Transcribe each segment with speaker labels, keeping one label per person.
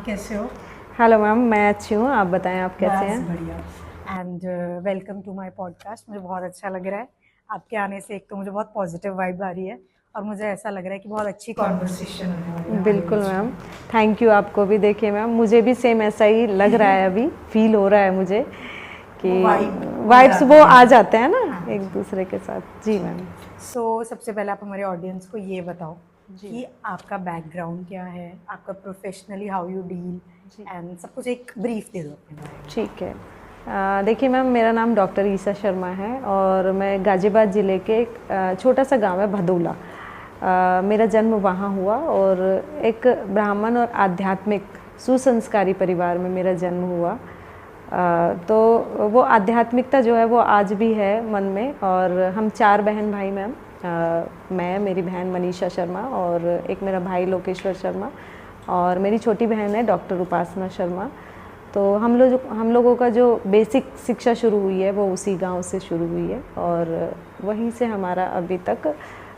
Speaker 1: कैसे हो?
Speaker 2: Hello ma'am, मैं अच्छी हूँ। आप बताएं, आप कैसे हैं?
Speaker 1: बढ़िया। And welcome to my podcast. मुझे बहुत अच्छा लग रहा है आपके आने से। एक तो मुझे बहुत पॉजिटिव वाइब आ रही है और मुझे ऐसा लग रहा है कि बहुत अच्छी कॉन्वर्सेशन होने वाली है हमारे
Speaker 2: बिल्कुल
Speaker 1: बीच
Speaker 2: मैम,
Speaker 1: में।
Speaker 2: Thank you. आपको भी देखिए मैम, मुझे भी सेम ऐसा ही लग रहा है, अभी फील हो रहा है मुझे कि
Speaker 1: वो वाइब
Speaker 2: वाइब्स वो आ जाते हैं ना
Speaker 1: हाँ
Speaker 2: एक दूसरे के साथ। जी मैम।
Speaker 1: सो सबसे पहले आप हमारे ऑडियंस को ये बताओ
Speaker 2: जी
Speaker 1: कि आपका बैकग्राउंड क्या है, आपका प्रोफेशनली हाउ यू डील,
Speaker 2: जी
Speaker 1: एंड सब कुछ एक ब्रीफ दे दो अपने बारे में।
Speaker 2: ठीक है। देखिए मैम, मेरा नाम डॉक्टर ईसा शर्मा है और मैं गाज़ियाबाद ज़िले के एक छोटा सा गांव है भदोला। मेरा जन्म वहाँ हुआ और एक ब्राह्मण और आध्यात्मिक सुसंस्कारी परिवार में मेरा जन्म हुआ। तो वो आध्यात्मिकता जो है वो आज भी है मन में। और हम 4 बहन भाई मैम। मैं, मेरी बहन मनीषा शर्मा और एक मेरा भाई लोकेश्वर शर्मा और मेरी छोटी बहन है डॉक्टर उपासना शर्मा। तो हम लोगों का जो बेसिक शिक्षा शुरू हुई है वो उसी गांव से शुरू हुई है और वहीं से हमारा अभी तक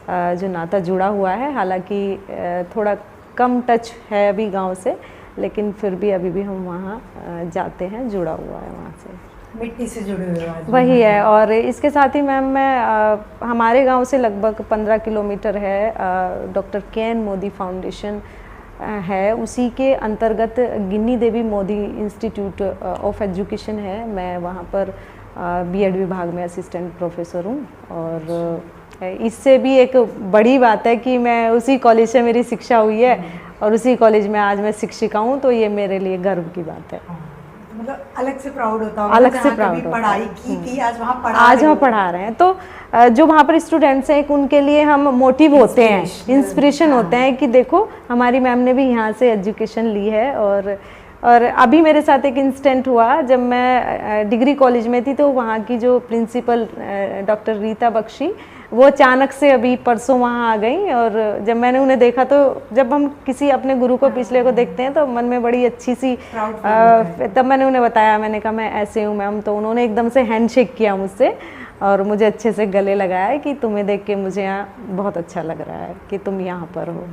Speaker 2: जो नाता जुड़ा हुआ है। हालांकि थोड़ा कम टच है अभी गांव से, लेकिन फिर भी अभी भी हम वहाँ जाते हैं, जुड़ा हुआ है वहाँ से।
Speaker 1: मिट्टी से जुड़े हुए हो आज भी
Speaker 2: वही
Speaker 1: हमारे।
Speaker 2: है। और इसके साथ ही मैम मैं हमारे गांव से लगभग 15 किलोमीटर है डॉक्टर के.एन. मोदी फाउंडेशन है, उसी के अंतर्गत गिन्नी देवी मोदी इंस्टीट्यूट ऑफ एजुकेशन है। मैं वहाँ पर बीएड विभाग में असिस्टेंट प्रोफेसर हूँ। और इससे भी एक बड़ी बात है कि मैं उसी कॉलेज से मेरी शिक्षा हुई है और उसी कॉलेज में आज मैं शिक्षिका हूँ, तो ये मेरे लिए गर्व की बात है।
Speaker 1: मतलब अलग से प्राउड होता होगा,
Speaker 2: अलग से
Speaker 1: जहाँ
Speaker 2: प्राउड
Speaker 1: कभी
Speaker 2: होता है।
Speaker 1: पढ़ाई की थी आज वहाँ
Speaker 2: आज हम पढ़ा रहे हैं, तो जो वहाँ पर स्टूडेंट्स हैं उनके लिए हम मोटिव होते हैं, इंस्पिरेशन होते हैं कि देखो हमारी मैम ने भी यहाँ से एजुकेशन ली है। और अभी मेरे साथ एक इंसिडेंट हुआ, जब मैं डिग्री कॉलेज में थी तो वहाँ की जो प्रिंसिपल डॉक्टर रीता बख्शी, वो अचानक से अभी परसों वहाँ आ गई। और जब मैंने उन्हें देखा तो जब हम किसी अपने गुरु को पिछले को देखते हैं तो मन में बड़ी अच्छी सी तब मैंने उन्हें बताया, मैंने कहा मैं ऐसे हूँ मैम। तो उन्होंने एकदम से हैंडशेक किया मुझसे और मुझे अच्छे से गले लगाया कि तुम्हें देख के मुझे यहाँ बहुत अच्छा लग रहा है कि तुम यहाँ पर हो।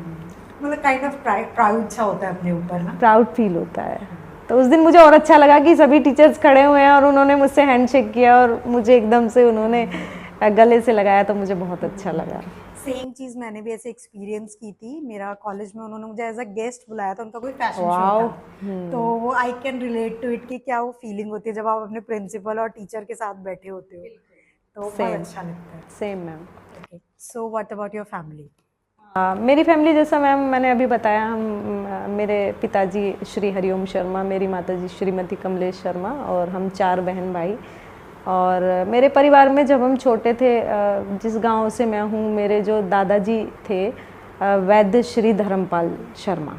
Speaker 1: मतलब काइंड ऑफ प्राउड सा होता है अपने ऊपर ना।
Speaker 2: प्राउड फील होता है। तो उस दिन मुझे और अच्छा लगा कि सभी टीचर्स खड़े हुए हैं और उन्होंने मुझसे हैंडशेक किया और मुझे एकदम से उन्होंने गले से लगाया, तो मुझे बहुत अच्छा लगा।
Speaker 1: सेम चीज़ मैंने भी ऐसे एक्सपीरियंस की थी। मेरा कॉलेज में उन्होंने मुझे एज अ गेस्ट बुलाया था, उनका कोई फैशन शो
Speaker 2: वाओ।
Speaker 1: था। तो वो I can relate to it कि क्या वो फीलिंग होती है जब आप अपने प्रिंसिपल और टीचर के साथ बैठे होते हो, तो बहुत
Speaker 2: सेम
Speaker 1: अच्छा लगता है।
Speaker 2: Same ma'am.
Speaker 1: Okay, so what about your family?
Speaker 2: मेरी फैमिली जैसा मैम मैंने अभी बताया, हम मेरे पिताजी श्री हरिओम शर्मा, मेरी माताजी श्रीमती कमलेश शर्मा और हम 4 बहन भाई। और मेरे परिवार में जब हम छोटे थे, जिस गांव से मैं हूँ, मेरे जो दादाजी थे वैद्य श्री धर्मपाल शर्मा,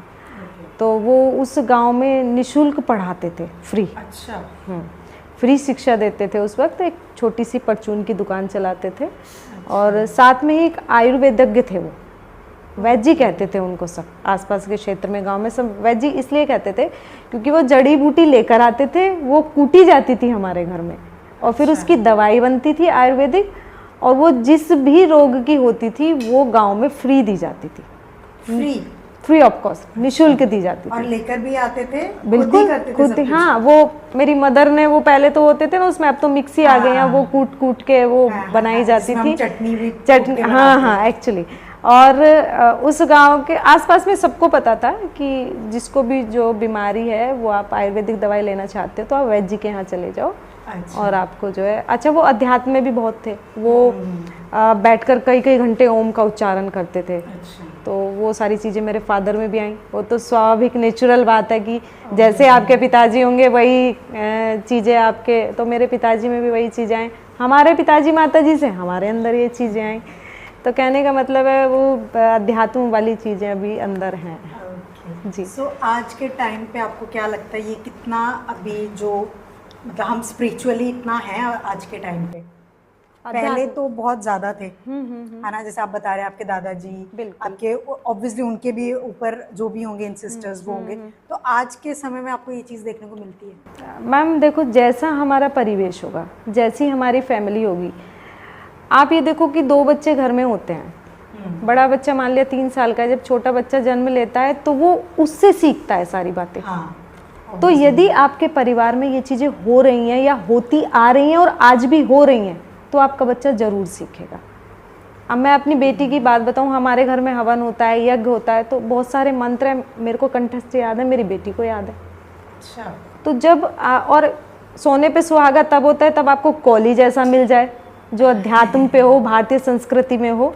Speaker 2: तो वो उस गांव में निशुल्क पढ़ाते थे, फ्री।
Speaker 1: अच्छा।
Speaker 2: फ्री शिक्षा देते थे। उस वक्त एक छोटी सी परचून की दुकान चलाते थे और साथ में ही एक आयुर्वेदज्ञ थे। वो वैद्य जी कहते थे उनको, सब आसपास के क्षेत्र में गांव में सब वैद्य जी इसलिए कहते थे क्योंकि वो जड़ी बूटी लेकर आते थे, वो कूटी जाती थी हमारे घर में और फिर उसकी दवाई बनती थी आयुर्वेदिक, और वो जिस भी रोग की होती थी वो गांव में फ्री दी जाती थी। फ्री ऑफ कॉस्ट, निःशुल्क दी जाती थी।
Speaker 1: और लेकर भी आते थे,
Speaker 2: बिल्कुल खुद। हाँ, वो मेरी मदर ने, वो पहले तो होते थे ना उसमें, अब तो मिक्सी आ गई है, वो कूट कूट के वो बनाई जाती थी चटनी। हाँ एक्चुअली। और उस गांव के आसपास में सबको पता था कि जिसको भी जो बीमारी है वो आप आयुर्वेदिक दवाई लेना चाहते हो तो आप वैद्य जी के यहाँ चले जाओ। अच्छा। और आपको जो है, अच्छा, वो अध्यात्म में भी बहुत थे। वो बैठकर कई कई घंटे ओम का उच्चारण करते थे। अच्छा। तो वो सारी चीज़ें मेरे फादर में भी आई। वो तो स्वाभाविक नेचुरल बात है कि जैसे आपके पिताजी होंगे वही चीज़ें आपके, तो मेरे पिताजी में भी वही चीज़ें आई। हमारे पिताजी माताजी से हमारे अंदर ये चीज़ें आई। तो कहने का मतलब है वो अध्यात्म वाली चीज़ें अभी अंदर हैं। जी।
Speaker 1: सो आज के टाइम पे आपको क्या लगता है, ये कितना अभी जो मतलब हम स्पिरिचुअली इतना है आज के टाइम पे? पहले तो बहुत ज़्यादा थे, है ना? जैसे आप बता रहे हैं आपके दादाजी, आपके ऑब्वियसली उनके भी ऊपर जो भी होंगे इंसिस्टर्स वो होंगे, तो आज के समय में आपको ये चीज़ देखने को मिलती है?
Speaker 2: मैम देखो, जैसा हमारा परिवेश होगा, जैसी हमारी फैमिली होगी, आप ये देखो कि 2 बच्चे घर में होते हैं बड़ा बच्चा मान लिया 3 साल का है, जब छोटा बच्चा जन्म लेता है तो वो उससे सीखता है सारी बातें।
Speaker 1: हाँ।
Speaker 2: तो यदि आपके परिवार में ये चीज़ें हो रही हैं या होती आ रही हैं और आज भी हो रही हैं, तो आपका बच्चा ज़रूर सीखेगा। अब मैं अपनी बेटी की बात बताऊं, हमारे घर में हवन होता है, यज्ञ होता है, तो बहुत सारे मंत्र हैं, मेरे को कंठस्थ याद है, मेरी बेटी को याद है।
Speaker 1: अच्छा।
Speaker 2: तो जब और सोने पे सुहागा तब होता है तब आपको कौली जैसा मिल जाए जो अध्यात्म पे हो, भारतीय संस्कृति में हो,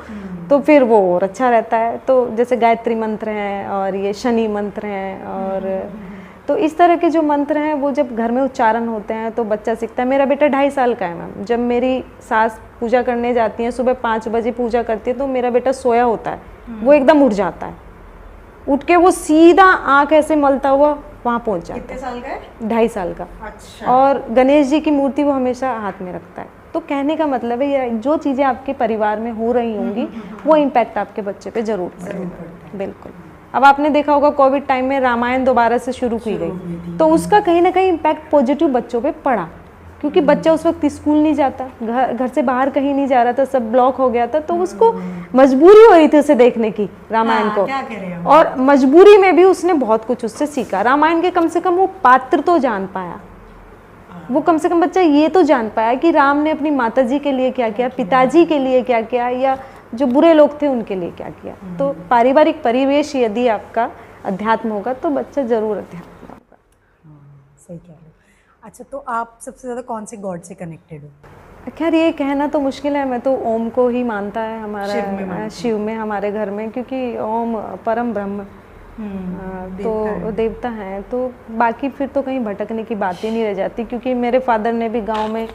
Speaker 2: तो फिर वो और अच्छा रहता है। तो जैसे गायत्री मंत्र हैं और ये शनि मंत्र हैं, और तो इस तरह के जो मंत्र हैं वो जब घर में उच्चारण होते हैं तो बच्चा सीखता है। मेरा बेटा 2.5 साल का है मैम, जब मेरी सास पूजा करने जाती हैं, सुबह 5 बजे पूजा करती है, तो मेरा बेटा सोया होता है, वो एकदम उठ जाता है, उठ के वो सीधा आँख ऐसे मलता हुआ वहाँ पहुँच जाता है।
Speaker 1: कितने साल का है?
Speaker 2: 2.5 साल का।
Speaker 1: अच्छा।
Speaker 2: और गणेश जी की मूर्ति वो हमेशा हाथ में रखता है। तो कहने का मतलब है ये जो चीज़ें आपके परिवार में हो रही होंगी वो इम्पैक्ट आपके बच्चे पे जरूर पड़ेगा। बिल्कुल। अब आपने देखा होगा कोविड टाइम में रामायण दोबारा से शुरू की गई, तो उसका कहीं ना कहीं इम्पैक्ट पॉजिटिव बच्चों पे पड़ा, क्योंकि बच्चा उस वक्त स्कूल नहीं जाता, घर से बाहर कहीं नहीं जा रहा था, सब ब्लॉक हो गया था, तो उसको मजबूरी हो रही थी उसे देखने की रामायण को।
Speaker 1: क्या कह रहे हैं?
Speaker 2: और मजबूरी में भी उसने बहुत कुछ उससे सीखा। रामायण के कम से कम वो पात्र तो जान पाया, वो कम से कम बच्चा ये तो जान पाया कि राम ने अपनी माताजी के लिए क्या किया, पिताजी के लिए क्या किया, या जो बुरे लोग थे उनके लिए क्या किया। तो पारिवारिक परिवेश यदि आपका अध्यात्म होगा तो बच्चा जरूर अध्यात्म होगा।
Speaker 1: सही कह रहे हो। अच्छा, तो आप सबसे ज़्यादा कौन से गॉड से कनेक्टेड हो?
Speaker 2: खैर ये कहना तो मुश्किल है, मैं तो ओम को ही मानता है हमारा शिव में हमारे घर में, क्योंकि ओम परम ब्रह्म तो देवता हैं, तो बाकी फिर तो कहीं भटकने की बात ही नहीं रह जाती। क्योंकि मेरे फादर ने भी गांव में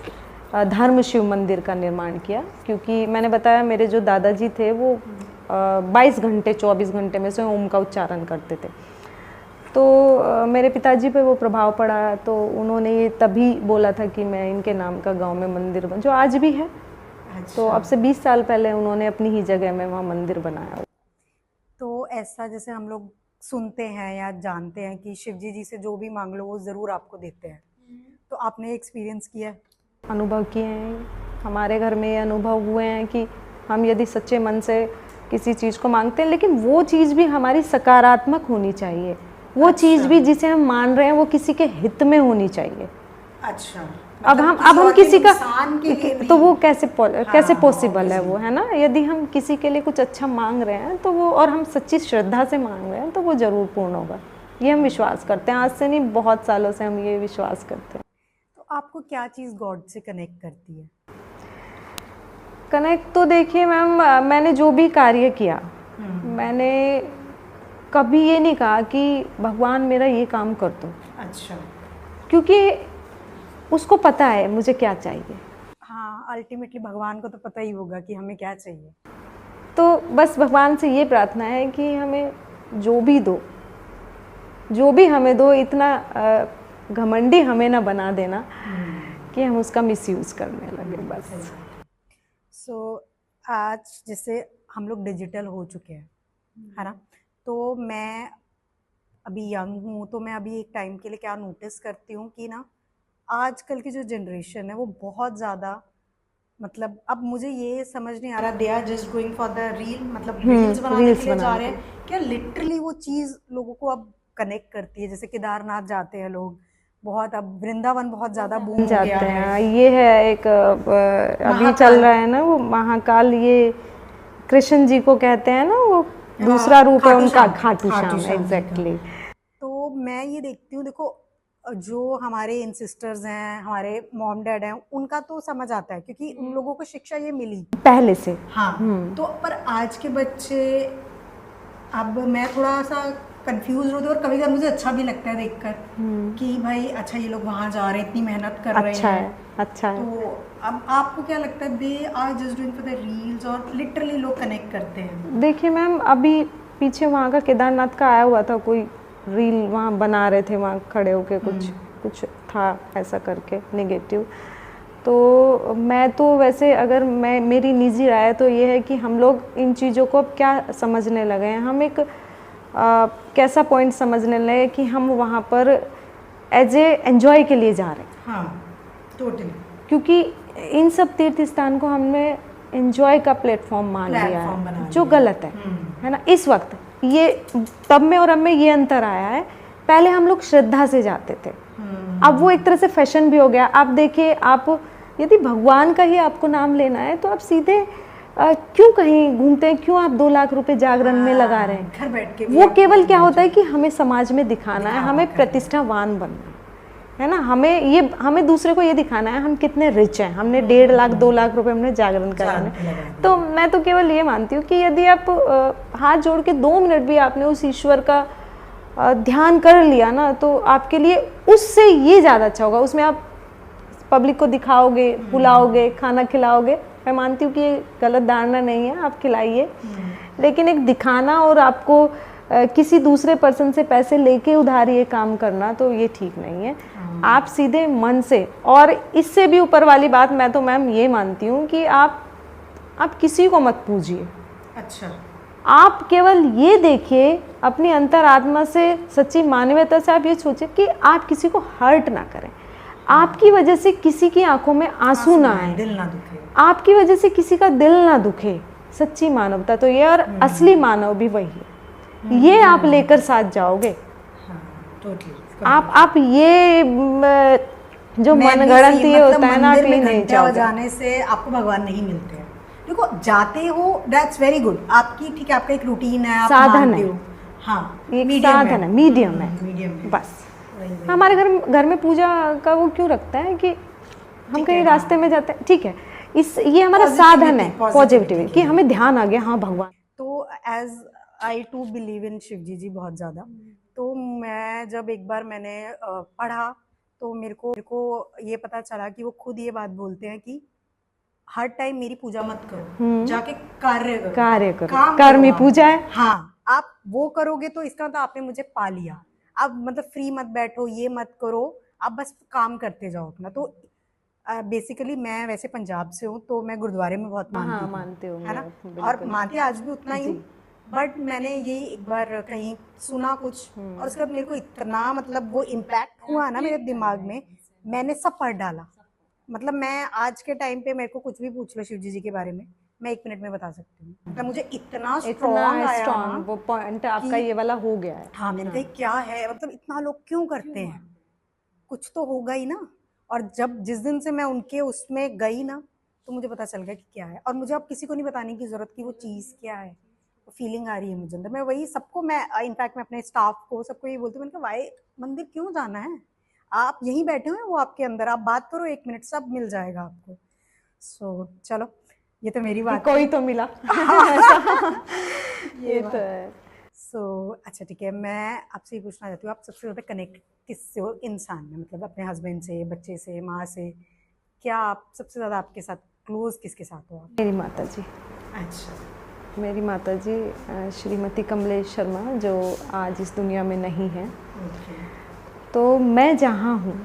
Speaker 2: धर्म शिव मंदिर का निर्माण किया, क्योंकि मैंने बताया मेरे जो दादाजी थे वो 22 घंटे 24 घंटे में से ओम का उच्चारण करते थे। तो मेरे पिताजी पे वो प्रभाव पड़ा, तो उन्होंने ये तभी बोला था कि मैं इनके नाम का गांव में मंदिर जो आज भी है।
Speaker 1: अच्छा।
Speaker 2: तो अब से 20 साल पहले उन्होंने अपनी ही जगह में वहाँ मंदिर बनाया।
Speaker 1: तो ऐसा जैसे हम लोग सुनते हैं या जानते हैं कि शिवजी जी से जो भी मांग लो वो ज़रूर आपको देते हैं, तो आपने एक्सपीरियंस किया है? अनुभव
Speaker 2: किए हैं, हमारे घर में ये अनुभव हुए हैं कि हम यदि सच्चे मन से किसी चीज़ को मांगते हैं, लेकिन वो चीज़ भी हमारी सकारात्मक होनी चाहिए, वो चीज़ भी जिसे हम मान रहे हैं वो किसी के हित में होनी चाहिए।
Speaker 1: अच्छा।
Speaker 2: अब हम किसी का तो वो कैसे पॉसिबल है वो, है ना। यदि हम किसी के लिए कुछ अच्छा मांग रहे हैं तो वो, और हम सच्ची श्रद्धा से मांग रहे हैं, तो वो जरूर पूर्ण होगा, ये हम विश्वास करते हैं। आज से नहीं, बहुत सालों से हम ये विश्वास करते हैं।
Speaker 1: तो आपको क्या चीज़ गॉड से कनेक्ट करती है?
Speaker 2: कनेक्ट तो देखिए मैम, मैंने जो भी कार्य किया, मैंने कभी ये नहीं कहा कि भगवान मेरा ये काम कर दो।
Speaker 1: अच्छा।
Speaker 2: क्योंकि उसको पता है मुझे क्या चाहिए।
Speaker 1: हाँ, अल्टीमेटली भगवान को तो पता ही होगा कि हमें क्या चाहिए।
Speaker 2: तो बस भगवान से ये प्रार्थना है कि हमें जो भी दो, जो भी हमें दो, इतना घमंडी हमें ना बना देना कि हम उसका मिसयूज़ करने लगे, बस। आज जैसे हम लोग डिजिटल हो चुके हैं, है ना, तो मैं अभी यंग हूँ, तो मैं अभी एक टाइम के लिए क्या नोटिस करती हूँ कि ना आजकल की जो जनरेशन है वो बहुत ज़्यादा, मतलब अब मुझे ये समझ नहीं आ रहा, they are just going for the reel, मतलब रील्स बनाने के लिए जा रहे हैं क्या? लिटरली वो चीज़ लोगों को अब कनेक्ट करती है। जैसे केदारनाथ जाते हैं लोग बहुत, अब वृंदावन बहुत ज़्यादा बूम जाते हैं। ये है एक अभी चल रहा है ना वो महाकाल, ये कृष्ण जी को कहते हैं ना, वो दूसरा रूप है उनका, खाटू श्याम। एग्जैक्टली। तो मैं ये देखती हूँ, देखो जो हमारे इंसिस्टर्स हैं, हमारे मॉम डैड हैं, उनका तो समझ आता है क्योंकि उन लोगों को शिक्षा ये मिली पहले से। हाँ। तो पर आज के बच्चे, अब मैं थोड़ा सा कंफ्यूज होती हूँ, और कभी कभी मुझे अच्छा भी लगता है देखकर कि भाई अच्छा ये लोग वहाँ जा रहे हैं, इतनी मेहनत कर रहे हैं। अच्छा है। तो अब आपको क्या लगता है, they are just doing for the reels और लिटरली लोग कनेक्ट करते हैं? देखिए मैम, अभी पीछे वहाँ का केदारनाथ का आया हुआ था, कोई रील वहाँ बना रहे थे, वहाँ खड़े होके कुछ था ऐसा करके नेगेटिव। तो मैं तो वैसे, अगर मेरी निजी राय तो ये है कि हम लोग इन चीज़ों को अब क्या समझने लगे हैं, हम एक कैसा पॉइंट समझने लगे कि हम वहाँ पर एज ए एंजॉय के लिए जा रहे हैं। हाँ, टोटली। क्योंकि इन सब तीर्थ स्थान को हमने एंजॉय का प्लेटफॉर्म मान लिया
Speaker 1: प्लेटफॉर्म बना
Speaker 2: है, जो
Speaker 1: लिया।
Speaker 2: गलत है ना। इस वक्त ये तब में और अब में ये अंतर आया है, पहले हम लोग श्रद्धा से जाते थे, अब वो एक तरह से फैशन भी हो गया। आप देखिए, आप यदि भगवान का ही आपको नाम लेना है तो आप सीधे क्यों कहीं घूमते हैं, क्यों आप 2 लाख रुपए जागरण में लगा रहे हैं?
Speaker 1: घर बैठ के
Speaker 2: वो केवल क्या होता है कि हमें समाज में दिखाना है, हमें प्रतिष्ठावान बनना है ना, हमें दूसरे को ये दिखाना है हम कितने रिच हैं, हमने 1.5 लाख 2 लाख रुपए हमने जागरण कराने। तो मैं तो केवल ये मानती हूँ कि यदि आप हाथ जोड़ के 2 मिनट भी आपने उस ईश्वर का ध्यान कर लिया ना, तो आपके लिए उससे ये ज़्यादा अच्छा होगा। उसमें आप पब्लिक को दिखाओगे, बुलाओगे, खाना खिलाओगे, मैं मानती हूँ कि ये गलत धारणा नहीं है, आप खिलाइए, लेकिन एक दिखाना और आपको किसी दूसरे पर्सन से पैसे लेके उधार ये काम करना, तो ये ठीक नहीं है। आप सीधे मन से, और इससे भी ऊपर वाली बात मैं तो मैम ये मानती हूँ कि आप किसी को मत पूजिए।
Speaker 1: अच्छा,
Speaker 2: आप केवल ये देखिए अपनी अंतरात्मा से, सच्ची मानवीयता से आप ये सोचिए कि आप किसी को हर्ट ना करें, आपकी वजह से किसी की आंखों में आंसू ना आए,
Speaker 1: दिल ना दुखे,
Speaker 2: आपकी वजह से किसी का दिल ना दुखे। सच्ची मानवता तो ये, और असली मानव भी वही है, ये आप लेकर साथ जाओगे।
Speaker 1: हाँ, टोटली।
Speaker 2: आप ये जो मनगढ़ंत ये होता है ना, आप ये नहीं चाहोगे।
Speaker 1: जाने से आपको भगवान नहीं मिलते हैं। देखो, जाते हो, दैट्स वेरी गुड, आपकी ठीक है, आपका एक रूटीन है, आप
Speaker 2: साधन
Speaker 1: मानते
Speaker 2: है।
Speaker 1: हो। हाँ,
Speaker 2: एक साधन है, मीडियम है,
Speaker 1: मीडियम है।
Speaker 2: बस। हमारे घर में पूजा का वो क्यों रखता है कि हम कहीं रास्ते में जाते हैं, ठीक है, ये हमारा साधन है, पॉजिटिविटी, कि हमें ध्यान आ गया, हाँ भगवान।
Speaker 1: तो as I too believe in Shiv ji बहुत ज़्यादा, तो मैं जब एक बार मैंने पढ़ा, तो मेरे को ये पता चला कि वो खुद ये बात बोलते हैं कि हर टाइम मेरी पूजा मत करो, जाके कार्य करो, काम
Speaker 2: कर्म ही
Speaker 1: करो।
Speaker 2: पूजा है।
Speaker 1: हाँ, आप वो करोगे तो इसका मतलब आपने मुझे पा लिया। आप मतलब फ्री मत बैठो, ये मत करो, आप बस काम करते जाओ अपना। तो बेसिकली मैं वैसे पंजाब से हूँ, तो मैं गुरुद्वारे में बहुत मानती हूँ, है ना, और मानती आज भी उतना ही हूँ। बट मैंने ये एक बार कहीं सुना कुछ, और उसके बाद मेरे को इतना मतलब वो इम्पैक्ट हुआ ना मेरे दिमाग में, मैंने सब पढ़ डाला। मतलब मैं आज के टाइम पे मेरे को कुछ भी पूछ लो शिव जी के बारे में, मैं 1 मिनट में बता सकती हूँ। मतलब मुझे इतना स्ट्रॉन्ग
Speaker 2: वो पॉइंट आपका ये वाला हो गया है।
Speaker 1: हाँ, मैंने कहा क्या है, मतलब इतना लोग क्यों करते हैं, कुछ तो होगा ही ना। और जिस दिन से मैं उनके उसमें गई ना, तो मुझे पता चल गया कि क्या है। और मुझे अब किसी को नहीं बताने की जरूरत कि वो चीज़ क्या है, वो फीलिंग आ रही है मुझे अंदर। मैं वही सबको, मैं इनफैक्ट मैं अपने स्टाफ को सबको ये बोलती हूँ, मैंने कहा भाई मंदिर क्यों जाना है, आप यहीं बैठे हुए हैं, वो आपके अंदर, आप बात करो 1 मिनट, सब मिल जाएगा आपको। सो चलो, ये तो मेरी बात,
Speaker 2: कोई तो मिला। ये तो है।
Speaker 1: अच्छा ठीक है, मैं आपसे ये पूछना चाहती हूँ, आप सबसे ज़्यादा कनेक्ट किससे हो इंसान में, मतलब अपने हस्बैंड से, बच्चे से, माँ से, क्या आप सबसे ज़्यादा आपके साथ क्लोज किसके साथ हो आप?
Speaker 2: मेरी माता जी। अच्छा, मेरी माता जी श्रीमती कमलेश शर्मा, जो आज इस दुनिया में नहीं है। तो मैं जहाँ हूँ,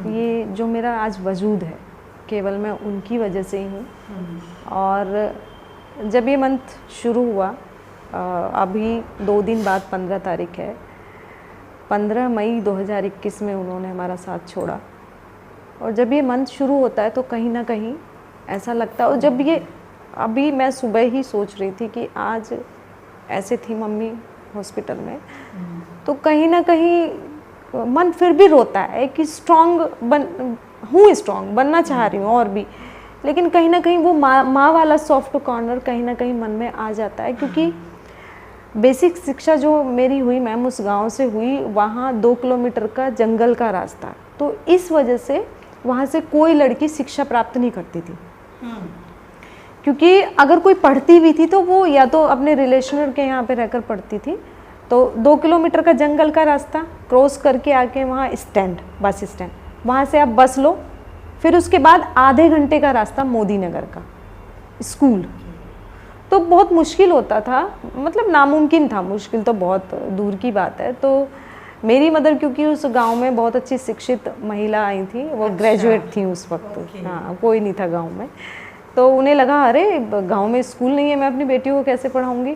Speaker 2: ये जो मेरा आज वजूद है, केवल मैं उनकी वजह से ही हूँ। और जब ये मंथ शुरू हुआ, अभी 2 दिन बाद 15 तारीख है, 15 मई 2021 में उन्होंने हमारा साथ छोड़ा। और जब ये मंथ शुरू होता है तो कहीं ना कहीं ऐसा लगता है, और जब ये अभी मैं सुबह ही सोच रही थी कि आज ऐसे थी मम्मी हॉस्पिटल में, तो कहीं ना कहीं मन फिर भी रोता है कि स्ट्रॉन्ग बनना चाह रही हूँ और भी, लेकिन कहीं ना कहीं वो माँ वाला सॉफ्ट कॉर्नर कहीं ना कहीं मन में आ जाता है। क्योंकि बेसिक शिक्षा जो मेरी हुई, मैम उस गांव से हुई, वहाँ 2 किलोमीटर का जंगल का रास्ता, तो इस वजह से वहाँ से कोई लड़की शिक्षा प्राप्त नहीं करती थी। क्योंकि अगर कोई पढ़ती भी थी तो वो या तो अपने रिलेशनर के यहाँ पे रहकर पढ़ती थी। तो 2 किलोमीटर का जंगल का रास्ता क्रॉस करके आके वहाँ स्टैंड, बस स्टैंड, वहाँ से आप बस लो, फिर उसके बाद आधे घंटे का रास्ता मोदी नगर का स्कूल। तो बहुत मुश्किल होता था, मतलब नामुमकिन था, मुश्किल तो बहुत दूर की बात है। तो मेरी मदर, क्योंकि उस गांव में बहुत अच्छी शिक्षित महिला आई थी, वो ग्रेजुएट थी उस वक्त, हाँ कोई नहीं था गांव में, तो उन्हें लगा अरे गांव में स्कूल नहीं है, मैं अपनी बेटी को कैसे पढ़ाऊंगी।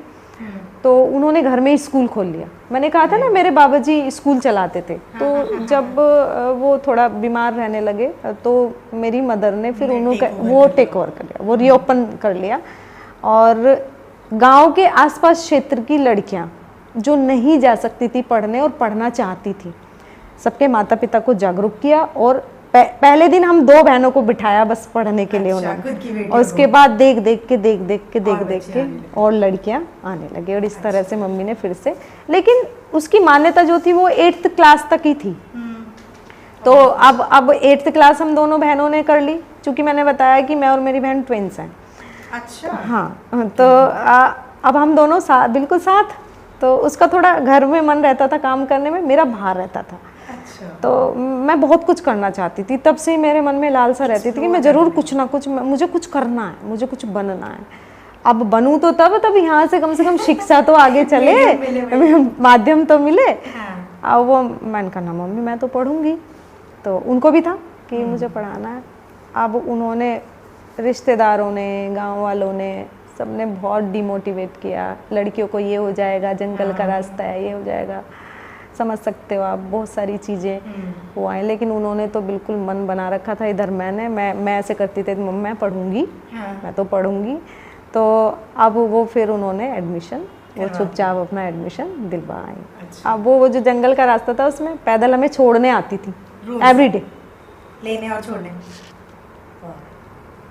Speaker 2: तो उन्होंने घर में ही स्कूल खोल लिया। मैंने कहा था ना मेरे बाबा जी स्कूल चलाते थे, तो जब वो थोड़ा बीमार रहने लगे तो मेरी मदर ने फिर उन्होंने वो टेक ओवर कर लिया, वो रीओपन कर लिया। और गांव के आसपास क्षेत्र की लड़कियां जो नहीं जा सकती थी पढ़ने और पढ़ना चाहती थी, सबके माता पिता को जागरूक किया। और पहले दिन हम 2 बहनों को बिठाया बस पढ़ने के लिए उन्होंने, और उसके बाद देख देख के और लड़कियां आने लगी। और इस तरह से मम्मी ने फिर से, लेकिन उसकी मान्यता जो थी वो 8th क्लास तक ही थी। तो अब 8th क्लास हम दोनों बहनों ने कर ली, क्योंकि मैंने बताया कि मैं और मेरी बहन ट्विंस हैं।
Speaker 1: अच्छा।
Speaker 2: हाँ, तो अब हम दोनों बिल्कुल साथ। तो उसका थोड़ा घर में मन रहता था काम करने में, मेरा बाहर रहता था।
Speaker 1: अच्छा।
Speaker 2: तो मैं बहुत कुछ करना चाहती थी, तब से ही मेरे मन में लालसा रहती थी कि मैं ज़रूर कुछ ना कुछ, मुझे कुछ करना है, मुझे कुछ बनना है। अब बनूं तो तब यहाँ से कम शिक्षा तो आगे चले, माध्यम तो मिले। अब वो मैंने कहा ना मम्मी मैं तो पढ़ूंगी, तो उनको भी था कि मुझे पढ़ाना है। अब उन्होंने, रिश्तेदारों ने, गाँव वालों ने, सबने बहुत डिमोटिवेट किया, लड़कियों को ये हो जाएगा, जंगल का रास्ता है, ये हो जाएगा, समझ सकते हो आप, बहुत सारी चीज़ें वो आए। लेकिन उन्होंने तो बिल्कुल मन बना रखा था। इधर मैं ऐसे करती थी, मम्मी मैं पढ़ूंगी, मैं तो पढ़ूंगी। तो अब वो फिर उन्होंने एडमिशन, वो चुपचाप अपना एडमिशन दिलवा आई।
Speaker 1: अच्छा।
Speaker 2: अब वो जो जंगल का रास्ता था उसमें पैदल हमें छोड़ने आती थी एवरीडे,
Speaker 1: लेने और छोड़ने।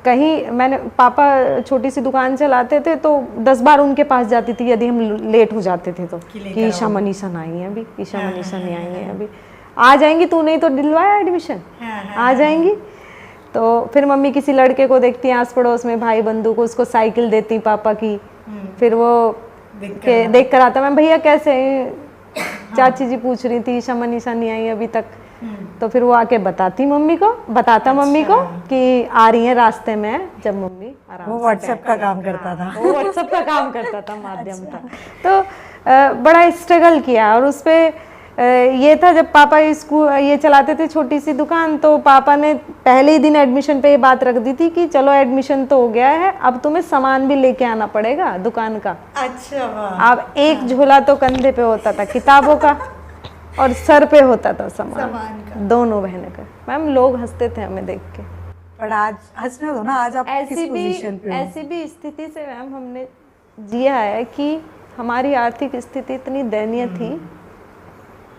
Speaker 2: कहीं मैंने, पापा छोटी सी दुकान चलाते थे तो 10 बार उनके पास जाती थी यदि हम लेट हो जाते थे तो, कि ईशा मनीषा आई है अभी, ईशा मनीषा नहीं आई है अभी, आ जाएंगी, तू नहीं तो दिलवाया एडमिशन, आ जाएंगी। तो फिर मम्मी किसी लड़के को देखती आस पड़ोस में, भाई बंधु को, उसको साइकिल देती पापा की, फिर वो देख कर आता, मैं भैया कैसे, चाची जी पूछ रही थी ईशा मनीषा नहीं आई अभी तक। तो फिर वो आके बताता मम्मी को कि आ रही है रास्ते में, जब मम्मी आराम,
Speaker 1: वो व्हाट्सएप का काम करता था,
Speaker 2: वो व्हाट्सएप का काम करता था, माध्यम था। तो बड़ा स्ट्रगल किया। और उस पे ये था, जब पापा स्कूल ये चलाते थे छोटी सी दुकान, तो पापा ने पहले ही दिन एडमिशन पे ये बात रख दी थी कि चलो एडमिशन तो हो गया है, अब तुम्हें सामान भी लेके आना पड़ेगा दुकान का।
Speaker 1: अच्छा।
Speaker 2: अब एक झोला तो कंधे पे होता था किताबों का, और सर पे होता था सामान दोनों बहनों का। मैम लोग हंसते थे हमें देख के,
Speaker 1: पर आज हंसने दो ना, आज आप किस पोजीशन पे हो?
Speaker 2: ऐसी भी स्थिति से मैम हमने जिया है कि हमारी आर्थिक स्थिति इतनी दयनीय थी,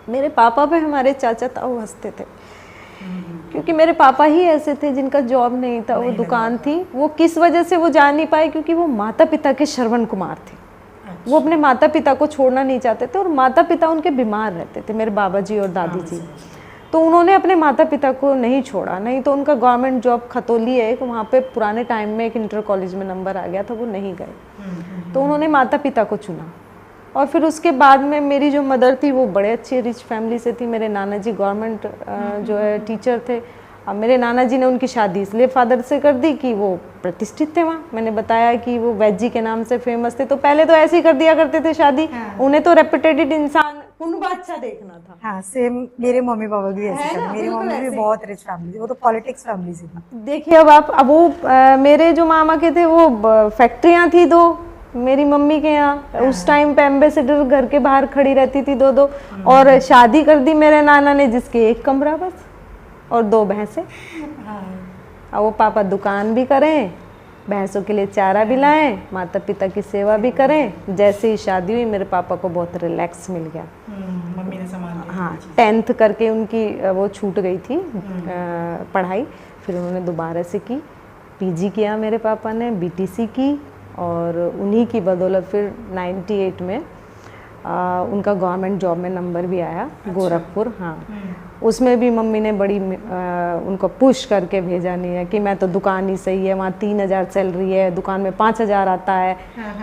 Speaker 2: मेरे पापा पे हमारे चाचा ताऊ हंसते थे, क्योंकि मेरे पापा ही ऐसे थे जिनका जॉब नहीं था, वो दुकान थी। वो किस वजह से वो जा नहीं पाए, क्योंकि वो माता पिता के श्रवण कुमार थे। वो अपने माता पिता को छोड़ना नहीं चाहते थे, और माता पिता उनके बीमार रहते थे, मेरे बाबा जी और दादी जी। तो उन्होंने अपने माता पिता को नहीं छोड़ा, नहीं तो उनका गवर्नमेंट जॉब खतौली है, वहाँ पे पुराने टाइम में एक इंटर कॉलेज में नंबर आ गया था, वो नहीं गए। तो उन्होंने माता पिता को चुना। और फिर उसके बाद में मेरी जो मदर थी वो बड़े अच्छी रिच फैमिली से थी। मेरे नाना जी गवर्नमेंट जो है टीचर थे। अब मेरे नाना जी ने उनकी शादी इसलिए फादर से कर दी कि वो प्रतिष्ठित थे वहाँ। मैंने बताया कि वो वैद जी के नाम से फेमस थे, तो पहले तो ऐसे ही कर दिया करते थे शादी। उन्हें तो रेपुटेटेड इंसान कुंडबा अच्छा देखना था।
Speaker 1: हाँ, सेम मेरे मम्मी पापा भी ऐसे थे। मेरी मम्मी भी बहुत रिच फैमिली थी, वो तो पॉलिटिक्स फैमिली से थी।
Speaker 2: देखिए अब वो मेरे जो मामा के थे वो फैक्ट्रियाँ थी 2 मेरी मम्मी के यहाँ। उस टाइम पे एम्बेसडर घर के बाहर खड़ी रहती थी 2-2। और शादी कर दी मेरे नाना ने, जिसके 1 कमरा बस और 2 भैंसें। अब वो पापा दुकान भी करें, भैंसों के लिए चारा भी लाएं, माता पिता की सेवा भी करें। जैसे ही शादी हुई मेरे पापा को बहुत रिलैक्स मिल गया।
Speaker 1: मम्मी ने संभाल लिया।
Speaker 2: हाँ, 10th करके उनकी वो छूट गई थी पढ़ाई। फिर उन्होंने दोबारा से की, पीजी किया मेरे पापा ने, बीटीसी की। और उन्हीं की बदौलत फिर 98 में उनका गवर्नमेंट जॉब में नंबर भी आया। अच्छा। गोरखपुर। हाँ, उसमें भी मम्मी ने बड़ी उनको पुश करके भेजा नहीं है कि मैं तो दुकान ही सही है, वहाँ 3000 सैलरी है, दुकान में 5000 आता है।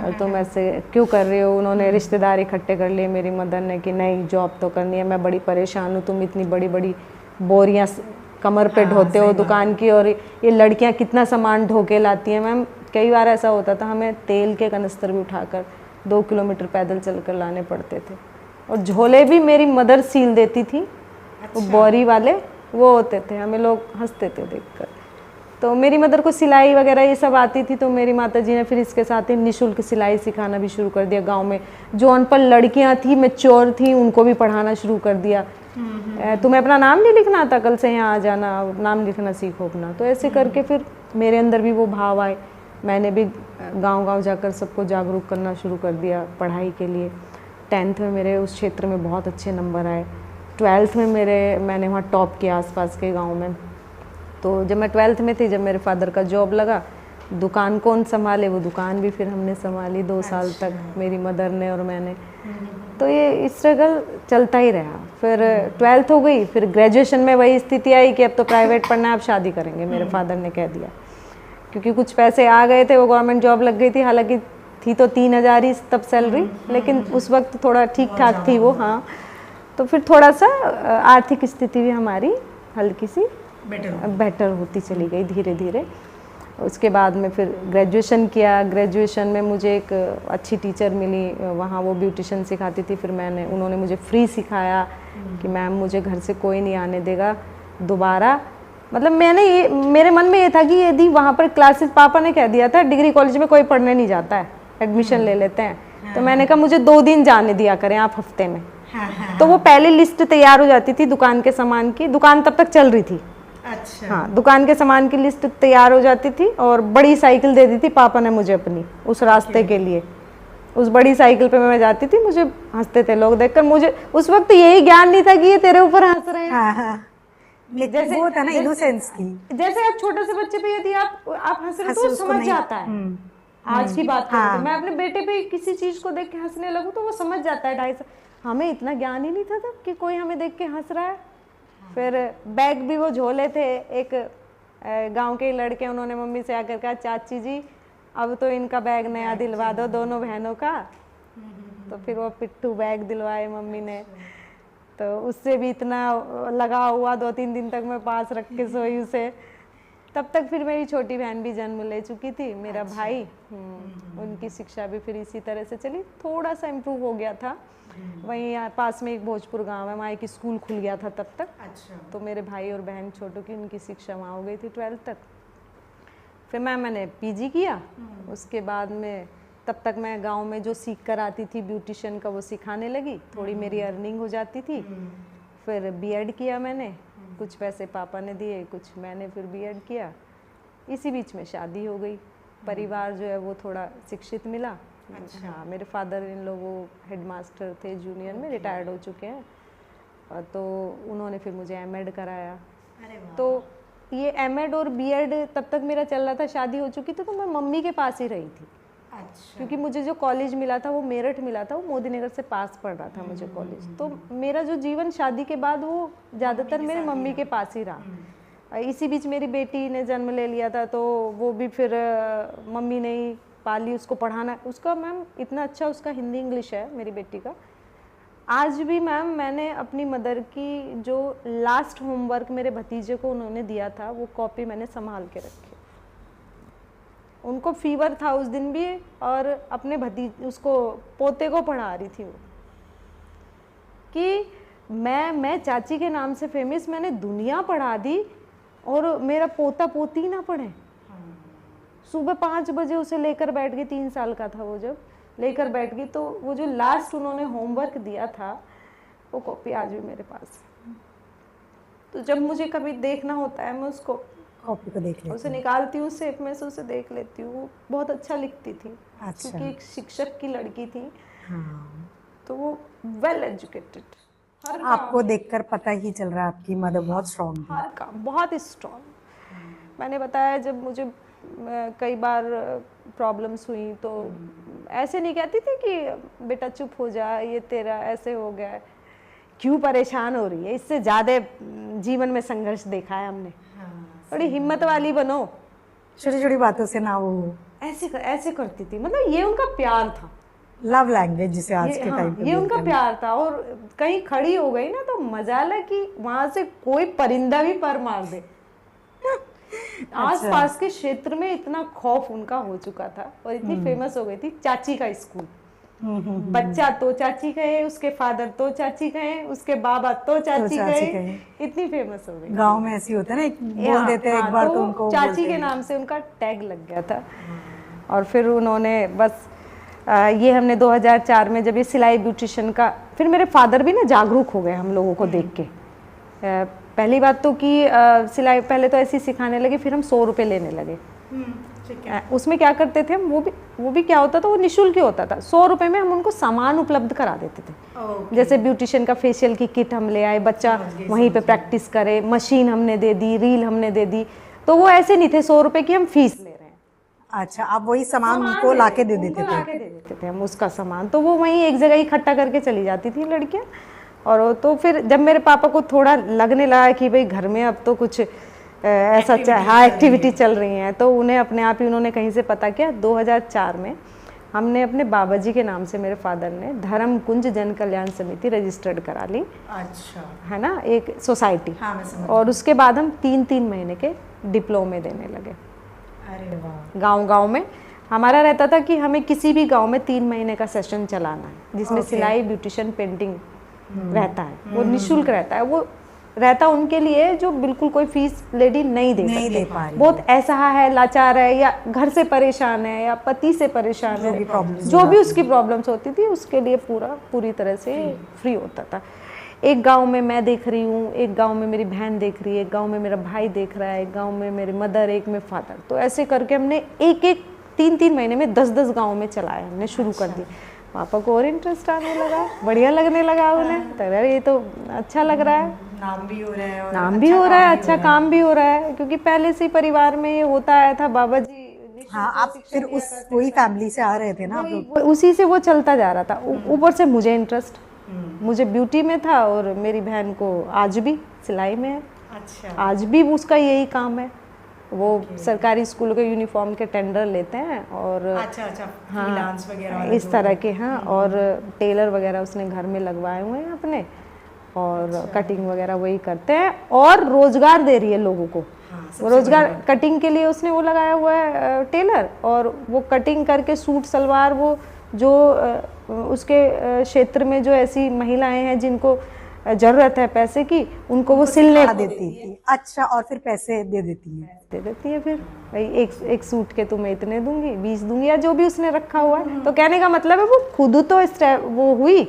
Speaker 2: और तुम ऐसे क्यों कर रहे हो। उन्होंने रिश्तेदार इकट्ठे कर लिए मेरी मदर ने कि नहीं जॉब तो करनी है, मैं बड़ी परेशान हूँ, तुम इतनी बड़ी बड़ी बोरियाँ कमर पे ढोते हो दुकान की, और ये लड़कियाँ कितना सामान ढो के लाती हैं। मैम कई बार ऐसा होता था हमें तेल के कनस्तर भी उठाकर 2 किलोमीटर पैदल चलकर लाने पड़ते थे। और झोले भी मेरी मदर सील देती थी। अच्छा। वो बोरी वाले वो होते थे, हमें लोग हंसते थे देखकर। तो मेरी मदर को सिलाई वगैरह ये सब आती थी, तो मेरी माता जी ने फिर इसके साथ ही निःशुल्क सिलाई सिखाना भी शुरू कर दिया। गांव में जो अनपढ़ लड़कियां थी, मैच्योर थी, उनको भी पढ़ाना शुरू कर दिया। तुम्हें अपना नाम नहीं लिखना आता, कल से यहाँ आ जाना, नाम लिखना सीखो अपना। तो ऐसे करके फिर मेरे अंदर भी वो भाव आए। मैंने भी गांव-गांव जाकर सबको जागरूक करना शुरू कर दिया पढ़ाई के लिए। 10th में मेरे उस क्षेत्र में बहुत अच्छे नंबर आए। 12th में मैंने वहाँ टॉप किया आसपास के गांव में। तो जब मैं 12th में थी, जब मेरे फादर का जॉब लगा, दुकान कौन संभाले, वो दुकान भी फिर हमने संभाली 2 साल तक, मेरी मदर ने और मैंने। तो ये स्ट्रगल चलता ही रहा। फिर 12th हो गई, फिर ग्रेजुएशन में वही स्थिति आई कि अब तो प्राइवेट पढ़ना है, अब शादी करेंगे, मेरे फादर ने कह दिया। क्योंकि कुछ पैसे आ गए थे, वो गवर्नमेंट जॉब लग गई थी, हालांकि थी तो 3000 ही तब सैलरी, लेकिन उस वक्त थोड़ा ठीक ठाक थी वो। हाँ, तो फिर थोड़ा सा आर्थिक स्थिति भी हमारी हल्की सी बेटर होती चली गई धीरे धीरे। उसके बाद में फिर ग्रेजुएशन किया। ग्रेजुएशन में मुझे एक अच्छी टीचर मिली, वहाँ वो ब्यूटिशियन सिखाती थी। फिर उन्होंने मुझे फ्री सिखाया कि मैम मुझे घर से कोई नहीं आने देगा दोबारा। मतलब मेरे मन में ये था कि यदि वहाँ पर क्लासेस, पापा ने कह दिया था डिग्री कॉलेज में कोई पढ़ने नहीं जाता है, एडमिशन ले लेते हैं। तो मैंने कहा मुझे 2 दिन जाने दिया करें आप हफ्ते में। तो वो पहले लिस्ट तैयार हो जाती थी दुकान के सामान की, दुकान तब तक चल रही थी।
Speaker 1: अच्छा।
Speaker 2: हाँ, दुकान के सामान की लिस्ट तैयार हो जाती थी और बड़ी साइकिल दे दी थी पापा ने मुझे अपनी उस रास्ते के लिए। उस बड़ी साइकिल पे मैं जाती थी, मुझे हंसते थे लोग देखकर। मुझे उस वक्त यही ज्ञान नहीं था कि ये तेरे ऊपर हंस रहे हैं।
Speaker 1: हाँ। जैसे वो था ना, इनोसेंस थी।
Speaker 2: जैसे आप छोटे से बच्चे पे यदि आप हंस रहे तो समझ जाता है। आज की बात करें तो मैं अपने बेटे पे किसी चीज को देख के हंसने लगूं तो वो समझ जाता है 2.5 साल। हमें इतना ज्ञान ही नहीं था तब कि कोई हमें देख के हंस रहा है। फिर बैग भी वो झोले थे। एक गांव के लड़के, उन्होंने मम्मी से आकर कहा चाची जी अब तो इनका बैग नया दिलवा दो, दोनों बहनों का। तो फिर वो पिट्ठू बैग दिलवाए मम्मी ने। तो उससे भी इतना लगा हुआ, 2-3 दिन तक मैं पास रख के सोई उसे। तब तक फिर मेरी छोटी बहन भी जन्म ले चुकी थी, मेरा भाई। उनकी शिक्षा भी फिर इसी तरह से चली, थोड़ा सा इम्प्रूव हो गया था। वहीं पास में एक भोजपुर गांव है, वहाँ एक स्कूल खुल गया था तब तक।
Speaker 1: अच्छा।
Speaker 2: तो मेरे भाई और बहन छोटों की, उनकी शिक्षा वहाँ हो गई थी 12th तक। फिर मैंने पीजी किया। उसके बाद में तब तक मैं गांव में जो सीख कर आती थी ब्यूटिशियन का, वो सिखाने लगी। थोड़ी मेरी अर्निंग हो जाती थी। फिर बीएड किया मैंने, कुछ पैसे पापा ने दिए, कुछ मैंने फिर बीएड किया। इसी बीच में शादी हो गई। परिवार जो है वो थोड़ा शिक्षित मिला।
Speaker 1: अच्छा।
Speaker 2: हाँ, मेरे फादर इन लोग वो हेडमास्टर थे जूनियर में, रिटायर्ड हो चुके हैं। तो उन्होंने फिर मुझे एमएड कराया।
Speaker 1: अरे वाह।
Speaker 2: तो ये एमएड और बीएड तब तक मेरा चल रहा था, शादी हो चुकी थी। तो मैं मम्मी के पास ही रही थी।
Speaker 1: अच्छा।
Speaker 2: क्योंकि मुझे जो कॉलेज मिला था वो मेरठ मिला था, वो मोदी नगर से पास पड़ रहा था मुझे कॉलेज। तो मेरा जो जीवन शादी के बाद वो ज़्यादातर मेरी मम्मी के पास ही रहा। इसी बीच मेरी बेटी ने जन्म ले लिया था, तो वो भी फिर मम्मी ने ही पाली। उसको पढ़ाना, उसका मैम इतना अच्छा उसका हिंदी इंग्लिश है मेरी बेटी का। आज भी मैम मैंने अपनी मदर की जो लास्ट होमवर्क मेरे भतीजे को उन्होंने दिया था, वो कॉपी मैंने संभाल के रखी। उनको फीवर था उस दिन भी, और अपने उसको पोते को पढ़ा रही थी वो कि मैं चाची के नाम से फेमस, मैंने दुनिया पढ़ा दी और मेरा पोता पोती ना पढ़े। सुबह 5 बजे उसे लेकर बैठ गई, 3 साल का था वो, जब लेकर बैठ गई। तो वो जो लास्ट उन्होंने होमवर्क दिया था वो कॉपी आज भी मेरे पास है। तो जब मुझे कभी देखना होता है, मैं उसको
Speaker 1: कॉपी को देख लेती
Speaker 2: उसे निकालती हूँ सेफ में से, उसे देख लेती हूँ। वो बहुत अच्छा लिखती थी।
Speaker 1: अच्छा।
Speaker 2: क्योंकि एक शिक्षक की लड़की थी।
Speaker 1: हाँ।
Speaker 2: तो वो वेल एजुकेटेड।
Speaker 1: आपको देखकर पता ही चल रहा है आपकी मदर बहुत स्ट्रांग थी।
Speaker 2: हर काम बहुत स्ट्रांग। मैंने बताया जब मुझे कई बार प्रॉब्लम्स हुई तो ऐसे नहीं कहती थी कि बेटा चुप हो जा, ये तेरा ऐसे हो गया है, क्यों परेशान हो रही है, इससे ज़्यादा जीवन में संघर्ष देखा है हमने। थोड़ी हिम्मत वाली बनो,
Speaker 1: छोटी छोटी बातों से ना वो
Speaker 2: ऐसे करती थी। मतलब ये उनका प्यार था,
Speaker 1: लव लैंग्वेज जिसे आज के टाइम पे
Speaker 2: ये उनका प्यार था। और कहीं खड़ी हो गई ना तो मजाला कि वहां से कोई परिंदा भी पर मार दे। आसपास के क्षेत्र में इतना खौफ उनका हो चुका था और इतनी फेमस हो गई थी चाची का स्कूल। बच्चा तो चाची कहे, उसके फादर तो चाची कहे, उसके बाबा तो चाची कहे, इतनी फेमस हो गई।
Speaker 1: गांव में ऐसी होता है ना, बोल देते हैं एक बार तो उनको
Speaker 2: चाची के नाम से उनका टैग लग गया था। और फिर उन्होंने बस ये हमने 2004 में जब ये सिलाई ब्यूटिशियन का, फिर मेरे फादर भी ना जागरूक हो गए हम लोगों को देख के। पहली बात तो कि सिलाई पहले तो ऐसी सिखाने लगे, फिर हम 100 रुपये लेने लगे। उसमें क्या करते थे हम, वो भी क्या होता था, वो निःशुल्क ही होता था। 100 रुपये में हम उनको सामान उपलब्ध करा देते थे। जैसे ब्यूटिशियन का फेशियल की किट हम ले आए, बच्चा वहीं पे प्रैक्टिस करे, मशीन हमने दे दी, रील हमने दे दी। तो वो ऐसे नहीं थे 100 रुपये की हम फीस ले रहे हैं।
Speaker 1: अच्छा, आप वही सामान उनको लाके दे देते
Speaker 2: थे हम उसका सामान, तो वो वहीं एक जगह इकट्ठा करके चली जाती थी लड़कियां। और तो फिर जब मेरे पापा को थोड़ा लगने लगा कि भाई घर में अब तो कुछ ऐसा एक्टिविटी चल रही है, तो उन्हें अपने आप ही उन्होंने कहीं से पता किया। 2004 में हमने अपने बाबा जी के नाम से, मेरे फादर ने धर्म कुंज जन कल्याण समिति रजिस्टर्ड करा ली।
Speaker 1: अच्छा,
Speaker 2: है ना, एक सोसाइटी।
Speaker 1: हाँ, मैं समझ।
Speaker 2: और उसके बाद हम 3-3 महीने के डिप्लोमे देने लगे।
Speaker 1: अरे वाह।
Speaker 2: गांव में हमारा रहता था कि हमें किसी भी गांव में 3 महीने का सेशन चलाना है, जिसमें सिलाई, ब्यूटिशियन, पेंटिंग रहता है। वो निःशुल्क रहता है। वो रहता उनके लिए जो बिल्कुल कोई फीस लेडी नहीं दे पा रही, बहुत ऐसा है, लाचार है, या घर से परेशान है, या पति से परेशान है, जो भी उसकी प्रॉब्लम्स होती थी, उसके लिए पूरी तरह से फ्री होता था। एक गांव में मैं देख रही हूँ, एक गांव में मेरी बहन देख रही है, एक गांव में मेरा भाई देख रहा है, एक गांव में मेरी मदर, एक में फादर। तो ऐसे करके हमने 3-3 महीने में 10-10 गाँव में चलाया, हमने शुरू कर दी। पापा को और इंटरेस्ट आने लगा, बढ़िया लगने लगा उन्हें, तो यार ये तो अच्छा लग रहा है,
Speaker 1: नाम भी हो रहा है, और
Speaker 2: नाम भी हो रहा है, अच्छा काम भी हो रहा है। क्योंकि पहले से परिवार में ये होता आया था, बाबा जी।
Speaker 1: हाँ, आप फिर वही फैमिली से आ रहे थे ना आप लोग,
Speaker 2: उसी से वो चलता जा रहा था। ऊपर से मुझे इंटरेस्ट, मुझे ब्यूटी में था, और मेरी बहन को आज भी सिलाई में है।
Speaker 1: अच्छा,
Speaker 2: आज भी उसका यही काम है। वो सरकारी स्कूलों के यूनिफॉर्म के टेंडर लेते हैं, और
Speaker 1: अच्छा, फ्रीलांस वगैरह
Speaker 2: इस तरह के। हाँ, और टेलर वगैरह उसने घर में लगवाए हुए हैं अपने, और कटिंग वगैरह वही करते हैं, और रोजगार दे रही है लोगों को। वो रोजगार, कटिंग के लिए उसने वो लगाया हुआ है टेलर, और वो कटिंग करके सूट सलवार, वो जो उसके क्षेत्र में जो ऐसी महिलाएं हैं जिनको जरूरत है पैसे की, उनको वो सिलने
Speaker 1: देती है। अच्छा, और फिर पैसे दे देती है
Speaker 2: फिर भाई एक सूट के तुम्हें इतने दूंगी, 20 दूंगी, या जो भी उसने रखा हुआ है। तो कहने का मतलब है वो खुद तो वो हुई,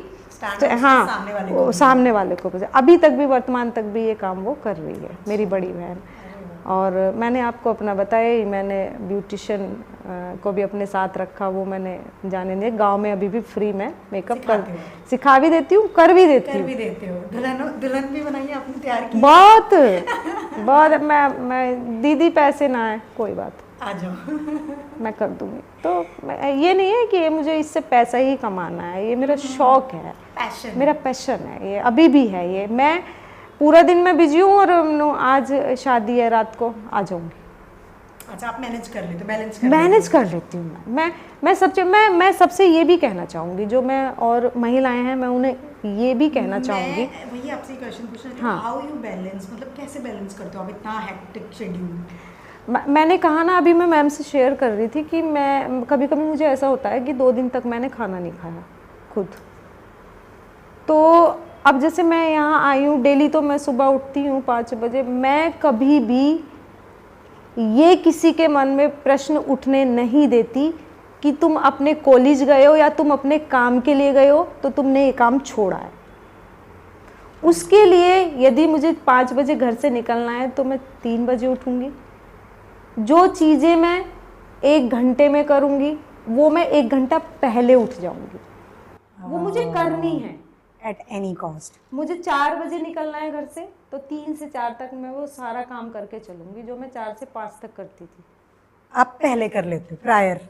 Speaker 2: हाँ, सामने वाले को। अभी तक भी, वर्तमान तक भी ये काम वो कर रही है, मेरी बड़ी बहन। और मैंने आपको अपना बताया ही, मैंने ब्यूटिशियन को भी अपने साथ रखा, वो मैंने जाने दिया। गांव में अभी भी फ्री में मेकअप सिखा भी देती हूँ, कर भी देती हूँ।
Speaker 1: दुल्हन भी बनाई आपने, तैयार की?
Speaker 2: बहुत मैं दीदी पैसे ना आए कोई बात,
Speaker 1: आ जाओ,
Speaker 2: मैं कर दूंगी। तो ये नहीं है कि ये मुझे इससे पैसा ही कमाना है, ये मेरा शौक है, मेरा पैशन है, ये अभी भी है। ये मैं पूरा दिन मैं बिजी हूँ, और आज शादी है, रात को आ जाऊंगी।
Speaker 1: अच्छा, आप मैनेज कर लेते हो?
Speaker 2: मैनेज कर लेती हूँ मैं सबसे ये भी कहना चाहूँगी, जो मैं और महिलाएं हैं, मैं उन्हें ये भी कहना चाहूँगी।
Speaker 1: वही आपसे क्वेश्चन पूछना चाहती हूँ, हाउ यू बैलेंस, मतलब कैसे बैलेंस करते हो आप इतना हेक्टिक शेड्यूल?
Speaker 2: मैंने कहा ना, अभी मैं मैम से शेयर कर रही थी कि मैं कभी कभी मुझे ऐसा होता है कि 2 दिन तक मैंने खाना नहीं खाया खुद। तो अब जैसे मैं यहाँ आई हूँ, डेली तो मैं सुबह उठती हूँ 5 बजे। मैं कभी भी ये किसी के मन में प्रश्न उठने नहीं देती कि तुम अपने कॉलेज गए हो या तुम अपने काम के लिए गए हो तो तुमने ये काम छोड़ा है। उसके लिए यदि मुझे 5 बजे घर से निकलना है तो मैं 3 बजे उठूँगी। जो चीज़ें मैं 1 घंटे में करूँगी वो मैं 1 घंटा पहले उठ जाऊँगी, वो मुझे करनी है
Speaker 1: एट एनी कॉस्ट।
Speaker 2: मुझे 4 बजे निकलना है घर से तो 3 से 4 तक मैं वो सारा काम करके चलूँगी जो मैं 4 से 5 तक करती थी।
Speaker 1: आप पहले कर लेते प्रायर।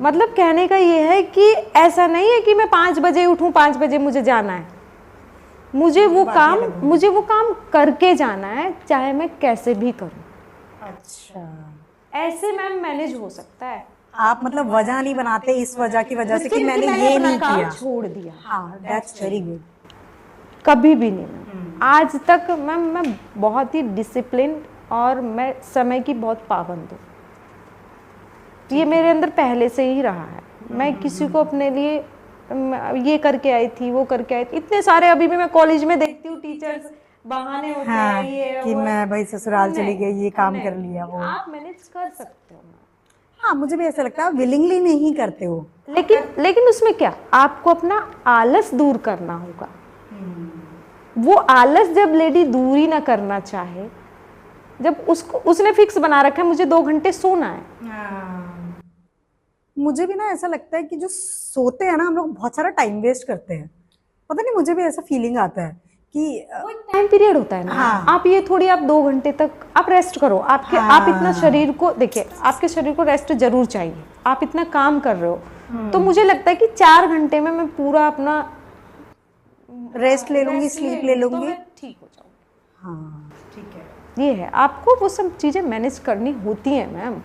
Speaker 2: मतलब कहने का ये है कि ऐसा नहीं है कि मैं 5 बजे उठूँ 5 बजे मुझे जाना है, मुझे वो काम करके जाना है, चाहे मैं कैसे भी करूँ।
Speaker 1: अच्छा,
Speaker 2: ऐसे मैम मैनेज हो सकता है।
Speaker 1: आप मतलब वजह नहीं बनाते इस वजह की वजह से कि मैंने ये नहीं किया,
Speaker 2: छोड़ दिया।
Speaker 1: हाँ, दैट्स वेरी गुड।
Speaker 2: कभी भी नहीं। आज तक मैं बहुत ही डिसिप्लिन और मैं समय की बहुत पाबंद हूँ। ये मेरे अंदर पहले से ही रहा है। मैं किसी को अपने लिए ये करके आई थी, वो करके आई थी। इतने सारे अभी भी मैं कॉलेज में देखती हूँ टीचर्स बहाने होते
Speaker 1: हाँ,
Speaker 2: हैं, ये
Speaker 1: कि
Speaker 2: वो है।
Speaker 1: मैं भाई ससुराल चली
Speaker 2: नहीं,
Speaker 1: गई, ये काम
Speaker 2: नहीं,
Speaker 1: कर लिया वो।
Speaker 2: आप मैनेज कर सकते हो।
Speaker 1: हाँ, मुझे भी ऐसा लगता है विलिंगली नहीं करते हो।
Speaker 2: लेकिन उसमें क्या, आपको अपना आलस दूर करना होगा। वो आलस जब लेडी दूर ही ना करना चाहे, जब उसने फिक्स बना रखा है मुझे 2 घंटे सोना है।
Speaker 1: मुझे भी ना ऐसा लगता है कि जो सोते हैं ना हम लोग, बहुत सारा टाइम वेस्ट करते हैं। पता नहीं, मुझे भी ऐसा फीलिंग आता है कि
Speaker 2: टाइम पीरियड होता है ना।
Speaker 1: हाँ।
Speaker 2: आप ये थोड़ी आप 2 घंटे तक आप रेस्ट करो। आपके
Speaker 1: हाँ।
Speaker 2: आप इतना शरीर को देखिए, आपके शरीर को रेस्ट जरूर चाहिए। आप इतना काम कर रहे हो, तो मुझे लगता है कि 4 घंटे में मैं पूरा अपना
Speaker 1: रेस्ट ले लूंगी, स्लीप ले
Speaker 2: तो
Speaker 1: लूंगी।
Speaker 2: मैं ठीक हो जाऊंगी।
Speaker 1: हाँ, ठीक है।
Speaker 2: ये है, आपको वो सब चीज़ें मैनेज करनी होती हैं मैम।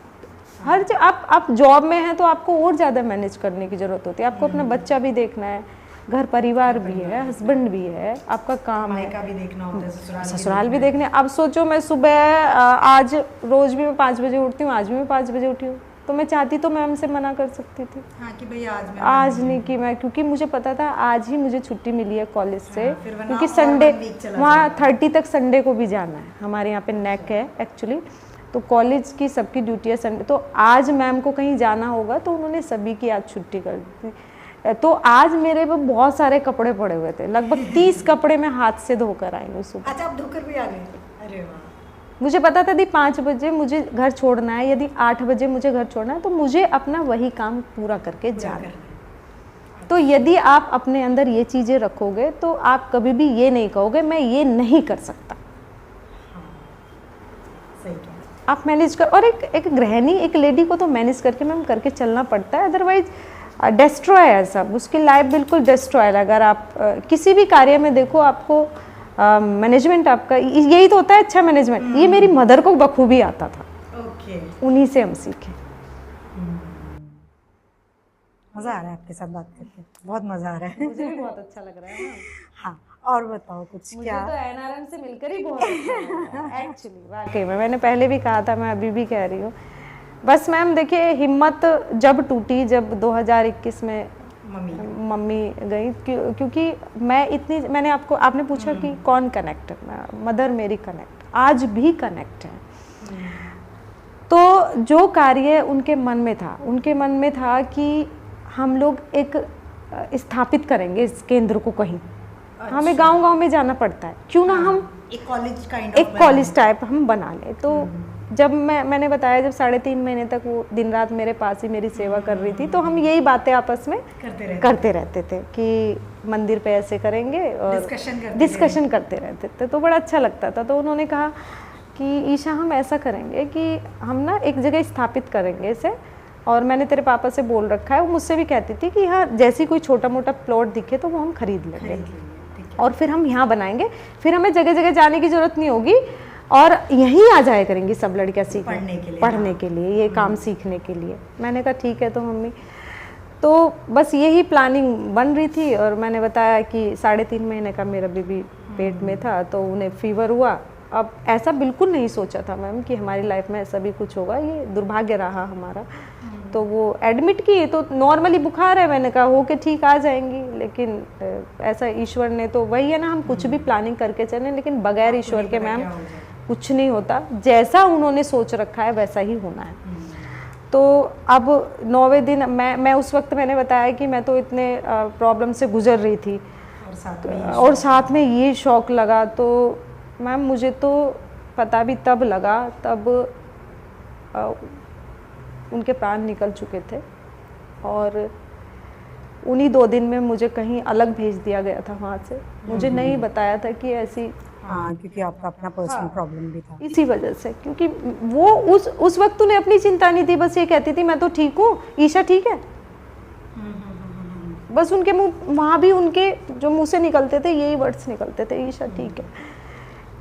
Speaker 2: हर आप जॉब में हैं तो आपको और ज़्यादा मैनेज करने की ज़रूरत होती है। आपको अपना बच्चा भी देखना है, घर परिवार भी है, हस्बैंड भी है, आपका काम है,
Speaker 1: का भी देखना होता है,
Speaker 2: ससुराल भी देखने। अब सोचो मैं सुबह आज रोज़ भी मैं 5 बजे उठती हूँ, आज भी मैं 5 बजे उठी हूँ, तो मैं चाहती तो मैम से मना कर सकती थी।
Speaker 1: हाँ, कि भाई
Speaker 2: आज नहीं कि मैं, क्योंकि मुझे पता था आज ही मुझे छुट्टी मिली है कॉलेज से,
Speaker 1: फिर वरना
Speaker 2: क्योंकि
Speaker 1: और
Speaker 2: संडे
Speaker 1: 1 वीक चला
Speaker 2: वहाँ 30 तक संडे को भी जाना है। हमारे यहाँ पे नेक है एक्चुअली, तो कॉलेज की सबकी ड्यूटी है संडे। तो आज मैम को कहीं जाना होगा तो उन्होंने सभी की आज छुट्टी कर दी थी। तो आज मेरे पे बहुत सारे कपड़े पड़े हुए थे, लगभग 30 कपड़े मैं हाथ से धोकर आई हूँ सुबह।
Speaker 1: अच्छा, आप धोकर भी आ गए? अरे वाह।
Speaker 2: मुझे पता था यदि 5 बजे मुझे घर छोड़ना है, यदि 8 बजे मुझे घर छोड़ना है, तो मुझे अपना वही काम पूरा करके जाना है। तो यदि आप अपने अंदर ये चीज़ें रखोगे तो आप कभी भी ये नहीं कहोगे मैं ये नहीं कर सकता।
Speaker 1: सही कहा।
Speaker 2: आप मैनेज कर, और एक गृहिणी, एक लेडी को तो मैनेज करके मैम करके चलना पड़ता है, अदरवाइज डिस्ट्रॉय है सब, उसकी लाइफ बिल्कुल डिस्ट्रॉय है। अगर आप किसी भी कार्य में देखो, आपको मैनेजमेंट आपका यही तो होता है, अच्छा मैनेजमेंट। ये मेरी मदर को बखूबी आता था,
Speaker 1: ओके।
Speaker 2: उन्हीं से हम सीखे।
Speaker 1: मज़ा आ रहा है आपके साथ बात करके, बहुत मज़ा आ रहा है।
Speaker 2: मुझे भी बहुत अच्छा लग रहा है।
Speaker 1: हाँ, और बताओ कुछ।
Speaker 2: मुझे
Speaker 1: क्या
Speaker 2: तो एनआरएम से मिलकर ही बहुत अच्छा लग रहा है एक्चुअली, वाकई में। मैंने पहले भी कहा था, मैं अभी भी कह रही हूँ, बस मैम देखिए हिम्मत जब टूटी, जब 2021 में मम्मी गई, क्योंकि मैंने आपने पूछा कि कौन कनेक्ट है, मदर मेरी कनेक्ट, आज भी कनेक्ट है। तो जो कार्य उनके मन में था कि हम लोग एक स्थापित करेंगे इस केंद्र को कहीं। अच्छा। हमें गांव-गांव में जाना पड़ता है, क्यों ना हम
Speaker 1: एक कॉलेज टाइप हम
Speaker 2: बना लें। तो जब मैंने बताया, जब 3.5 महीने तक वो दिन रात मेरे पास ही मेरी सेवा कर रही थी, तो हम यही बातें आपस में करते रहते थे कि मंदिर पे ऐसे करेंगे और डिस्कशन करते रहते थे। तो बड़ा अच्छा लगता था। तो उन्होंने कहा कि ईशा हम ऐसा करेंगे कि हम ना एक जगह स्थापित करेंगे इसे, और मैंने तेरे पापा से बोल रखा है। वो मुझसे भी कहती थी कि हाँ, जैसी कोई छोटा मोटा प्लॉट दिखे तो वो हम खरीद लेंगे और फिर हम यहाँ बनाएंगे, फिर हमें जगह जगह जाने की ज़रूरत नहीं होगी, और यहीं आ जाया करेंगी सब लड़कियाँ सीखने पढ़ने के लिए, ये काम सीखने के लिए। मैंने कहा ठीक है। तो मम्मी, तो बस यही प्लानिंग बन रही थी, और मैंने बताया कि 3.5 महीने का मेरा बेबी पेट में था, तो उन्हें फीवर हुआ। अब ऐसा बिल्कुल नहीं सोचा था मैम कि हमारी लाइफ में ऐसा भी कुछ होगा, ये दुर्भाग्य रहा हमारा। तो वो एडमिट किए, तो नॉर्मली बुखार है, मैंने कहा हो के ठीक आ जाएंगी, लेकिन ऐसा ईश्वर ने, तो वही है ना, हम कुछ भी प्लानिंग करके चलें, लेकिन बगैर ईश्वर के मैम कुछ नहीं होता। जैसा उन्होंने सोच रखा है वैसा ही होना है। तो अब 9वें दिन मैं उस वक्त मैंने बताया कि मैं तो इतने प्रॉब्लम से गुजर रही थी, और साथ में ये शौक लगा। तो मैम मुझे तो पता भी तब लगा, तब उनके प्राण निकल चुके थे, और उन्हीं 2 दिन में मुझे कहीं अलग भेज दिया गया था वहाँ से। मुझे नहीं बताया था कि ऐसी,
Speaker 1: हाँ, क्योंकि आपका अपना पर्सनल प्रॉब्लम भी था,
Speaker 2: इसी वजह से। क्योंकि वो उस वक्त उन्हें अपनी चिंता नहीं थी, बस ये कहती थी मैं तो ठीक हूँ, ईशा ठीक है। बस उनके मुंह, वहाँ भी उनके जो मुंह से निकलते थे यही वर्ड्स निकलते थे, ईशा ठीक है।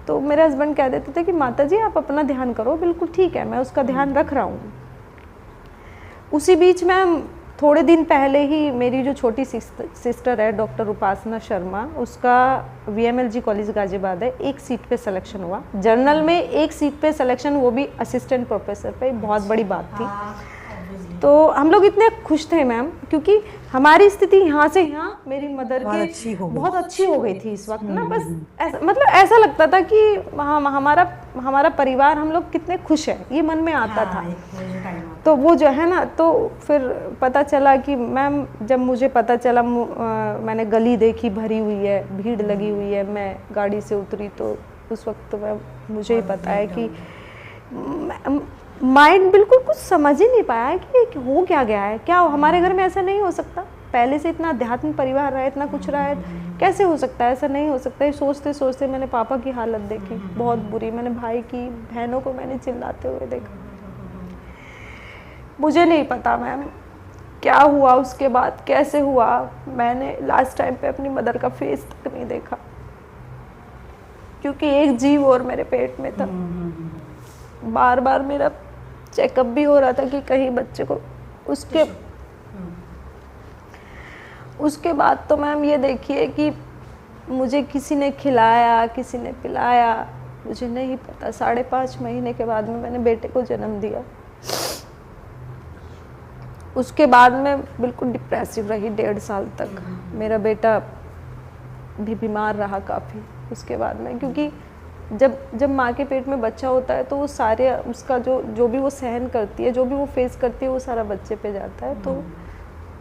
Speaker 2: तो मेरे हस्बैंड कह देते थे कि माता जी आप अपना ध्यान करो, बिल्कुल ठीक है, मैं उसका ध्यान रख रहा हूँ। उसी बीच में थोड़े दिन पहले ही मेरी जो छोटी सिस्टर है डॉक्टर उपासना शर्मा, उसका VMLG कॉलेज गाजियाबाद है, 1 सीट पे सिलेक्शन हुआ, जर्नल में 1 सीट पे सिलेक्शन, वो भी असिस्टेंट प्रोफेसर पे, बहुत बड़ी बात थी। तो हम लोग इतने खुश थे मैम, क्योंकि हमारी स्थिति यहाँ से यहाँ मेरी मदर की बहुत अच्छी हो गई थी इस वक्त ना। बस ऐसा, मतलब ऐसा लगता था कि हमारा परिवार, हम लोग कितने खुश हैं, ये मन में आता था। तो वो जो है ना, तो फिर पता चला कि मैम, जब मुझे पता चला, मैंने गली देखी भरी हुई है, भीड़ लगी हुई है, मैं गाड़ी से उतरी तो उस वक्त मुझे ही पता है कि माइंड बिल्कुल कुछ समझ ही नहीं पाया कि हो क्या गया है, क्या हमारे घर में ऐसा नहीं हो सकता, पहले से इतना अध्यात्म परिवार रहा है, इतना कुछ रहा है, कैसे हो सकता है, ऐसा नहीं हो सकता है। सोचते सोचते मैंने पापा की हालत देखी बहुत बुरी, मैंने भाई की, बहनों को मैंने चिल्लाते हुए देखा। मुझे नहीं पता मैम क्या हुआ उसके बाद, कैसे हुआ, मैंने लास्ट टाइम पे अपनी मदर का फेस तक नहीं देखा, क्योंकि एक जीव और मेरे पेट में था। बार बार मेरा चेकअप भी हो रहा था कि कहीं बच्चे को उसके बाद तो मैम ये देखिए कि मुझे किसी ने खिलाया, किसी ने पिलाया, मुझे नहीं पता। 5.5 महीने के बाद में मैंने बेटे को जन्म दिया। उसके बाद मैं बिल्कुल डिप्रेसिव रही 1.5 साल तक। मेरा बेटा भी बीमार रहा काफ़ी उसके बाद में, क्योंकि जब माँ के पेट में बच्चा होता है तो वो सारे उसका जो भी वो सहन करती है, जो भी वो फेस करती है, वो सारा बच्चे पे जाता है। तो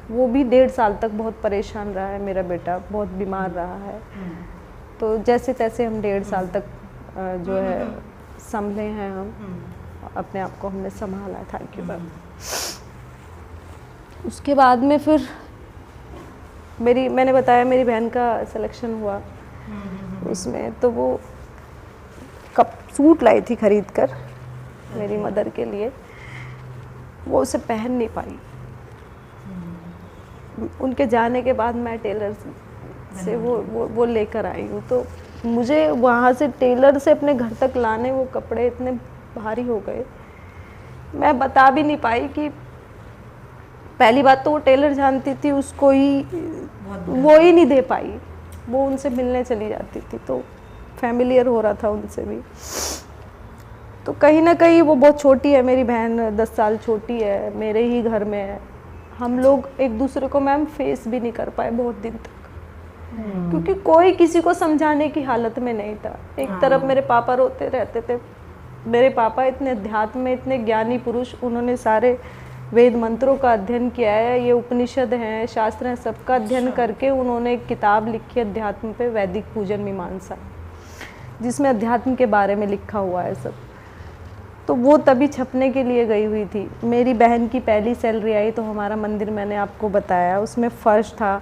Speaker 2: वो भी 1.5 साल तक बहुत परेशान रहा है मेरा बेटा, बहुत बीमार रहा है। तो जैसे तैसे हम 1.5 साल तक जो है संभले हैं, हम अपने आप को हमने संभाला। Thank you ma'am. उसके बाद में फिर मैंने बताया मेरी बहन का सिलेक्शन हुआ उसमें, तो वो सूट लाई थी खरीद कर मेरी मदर के लिए, वो उसे पहन नहीं पाई। उनके जाने के बाद मैं टेलर से वो लेकर आई हूँ। तो मुझे वहाँ से टेलर से अपने घर तक लाने वो कपड़े इतने भारी हो गए, मैं बता भी नहीं पाई कि पहली बात तो वो टेलर जानती थी, उसको ही वो ही नहीं दे पाई, वो उनसे मिलने चली जाती थी, तो फैमिलियर हो रहा था उनसे भी। तो कहीं ना कहीं वो बहुत छोटी है, मेरी बहन 10 साल छोटी है, मेरे ही घर में है। हम लोग एक दूसरे को मैम फेस भी नहीं कर पाए बहुत दिन तक, क्योंकि कोई किसी को समझाने की हालत में नहीं था। एक तरफ मेरे पापा रोते रहते थे। मेरे पापा इतने अध्यात्म में, इतने ज्ञानी पुरुष, उन्होंने सारे वेद मंत्रों का अध्ययन किया है, ये उपनिषद हैं, शास्त्र हैं, सबका अध्ययन करके उन्होंने एक किताब लिखी अध्यात्म पे, वैदिक पूजन मीमांसा, जिसमें अध्यात्म के बारे में लिखा हुआ है सब। तो वो तभी छपने के लिए गई हुई थी। मेरी बहन की पहली सैलरी आई तो हमारा मंदिर, मैंने आपको बताया, उसमें फर्श था,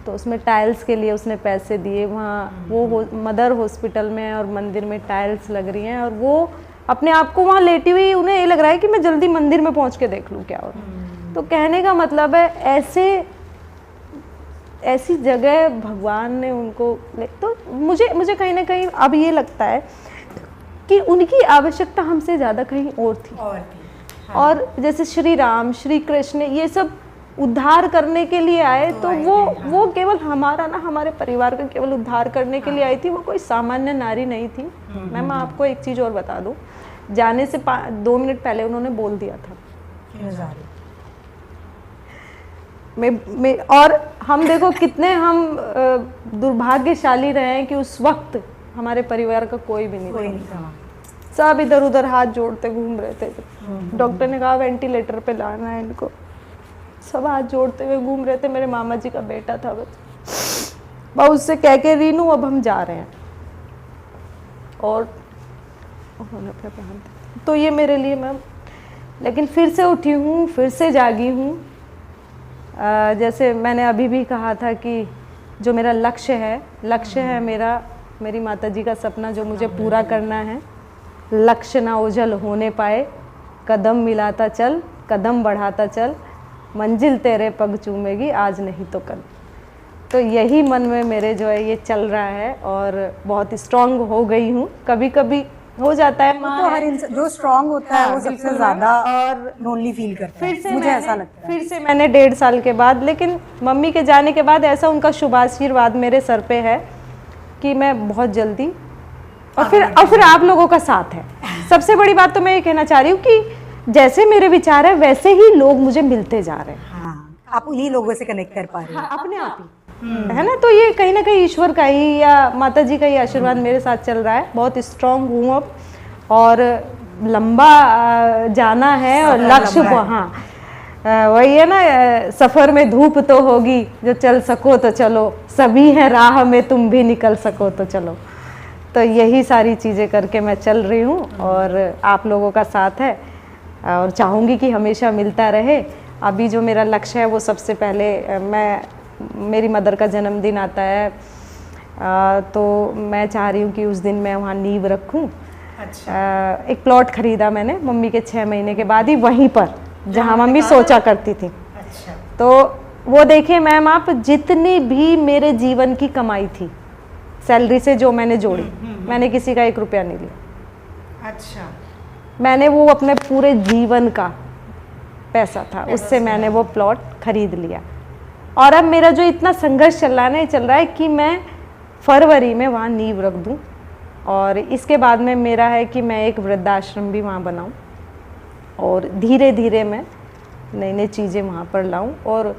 Speaker 2: तो उसमें टाइल्स के लिए उसने पैसे दिए। वहाँ वो मदर हॉस्पिटल में और मंदिर में टाइल्स लग रही हैं, और वो अपने आप को वहाँ लेटी हुई, उन्हें ये लग रहा है कि मैं जल्दी मंदिर में पहुँच के देख लूँ क्या हो रहा है। तो कहने का मतलब है ऐसी जगह भगवान ने उनको तो मुझे कहीं ना कहीं अब ये लगता है कि उनकी आवश्यकता हमसे ज़्यादा कहीं और थी। हाँ। और जैसे श्री राम, श्री कृष्ण, ये सब उद्धार करने के लिए आए, तो वो केवल हमारा ना, हमारे परिवार का केवल उद्धार करने के लिए आई थी। वो कोई सामान्य नारी नहीं थी। मैं आपको एक चीज़ और बता दूं, जाने से 2 मिनट पहले उन्होंने बोल दिया था और हम देखो कितने हम दुर्भाग्यशाली रहे हैं कि उस वक्त हमारे परिवार का कोई भी नहीं था। सब इधर उधर हाथ जोड़ते घूम रहे थे। डॉक्टर ने कहा वेंटिलेटर पे लाना है इनको, सब हाथ जोड़ते हुए घूम रहे थे। मेरे मामा जी का बेटा था बस, उससे कह के रीनू अब हम जा रहे हैं, और उन्होंने अपने प्राण दे। तो ये मेरे लिए मैम, लेकिन फिर से उठी हूँ, फिर से जागी हूँ। जैसे मैंने अभी भी कहा था कि जो मेरा लक्ष्य है मेरी माता जी का सपना जो मुझे पूरा करना है। लक्ष्य ना ओझल होने पाए, कदम मिलाता चल, कदम बढ़ाता चल, मंजिल तेरे पग चूमेगी आज नहीं तो कल। तो यही मन में मेरे जो है ये चल रहा है, और बहुत स्ट्रांग हो गई हूँ। कभी कभी हो जाता है,
Speaker 1: तो हर इंसान जो स्ट्रांग होता है वो सबसे ज़्यादा और लोनली फील करता है, मुझे ऐसा लगता है।
Speaker 2: फिर से मैंने 1.5 साल के बाद, लेकिन मम्मी के जाने के बाद ऐसा उनका शुभ आशीर्वाद मेरे सर पे है कि मैं बहुत जल्दी, और फिर आप लोगों का साथ है। सबसे बड़ी बात तो मैं ये कहना चाह रही हूँ कि जैसे मेरे विचार है वैसे ही लोग मुझे मिलते जा रहे हैं।
Speaker 1: हाँ, आप उन्हीं लोगों से कनेक्ट कर पा रहे हैं।
Speaker 2: अपने आप ही, है ना। तो ये कहीं ना कहीं ईश्वर का ही या माता जी का ही आशीर्वाद मेरे साथ चल रहा है। बहुत स्ट्रांग हूँ अब, और लंबा जाना है, और लक्ष्य वहाँ वही है ना, सफ़र में धूप तो होगी, जो चल सको तो चलो, सभी हैं राह में, तुम भी निकल सको तो चलो। तो यही सारी चीज़ें करके मैं चल रही हूँ, और आप लोगों का साथ है, और चाहूँगी कि हमेशा मिलता रहे। अभी जो मेरा लक्ष्य है वो सबसे पहले मेरी मदर का जन्मदिन आता है, तो मैं चाह रही हूँ कि उस दिन मैं वहाँ नींव रखूँ।
Speaker 1: अच्छा।
Speaker 2: एक प्लॉट खरीदा मैंने मम्मी के 6 महीने के बाद ही, वहीं पर जहाँ मम्मी सोचा करती थी।
Speaker 1: अच्छा।
Speaker 2: तो वो देखिए मैम, आप जितनी भी मेरे जीवन की कमाई थी, सैलरी से जो मैंने जोड़ी, मैंने किसी का 1 रुपया नहीं लिया।
Speaker 1: अच्छा।
Speaker 2: मैंने वो अपने पूरे जीवन का पैसा था, उससे मैंने वो प्लॉट खरीद लिया। और अब मेरा जो इतना संघर्ष चल रहा है ना, ये चल रहा है कि मैं फरवरी में वहाँ नींव रख दूँ, और इसके बाद में मेरा है कि मैं एक वृद्धाश्रम भी वहाँ बनाऊँ, और धीरे धीरे मैं नई नई चीज़ें वहाँ पर लाऊं। और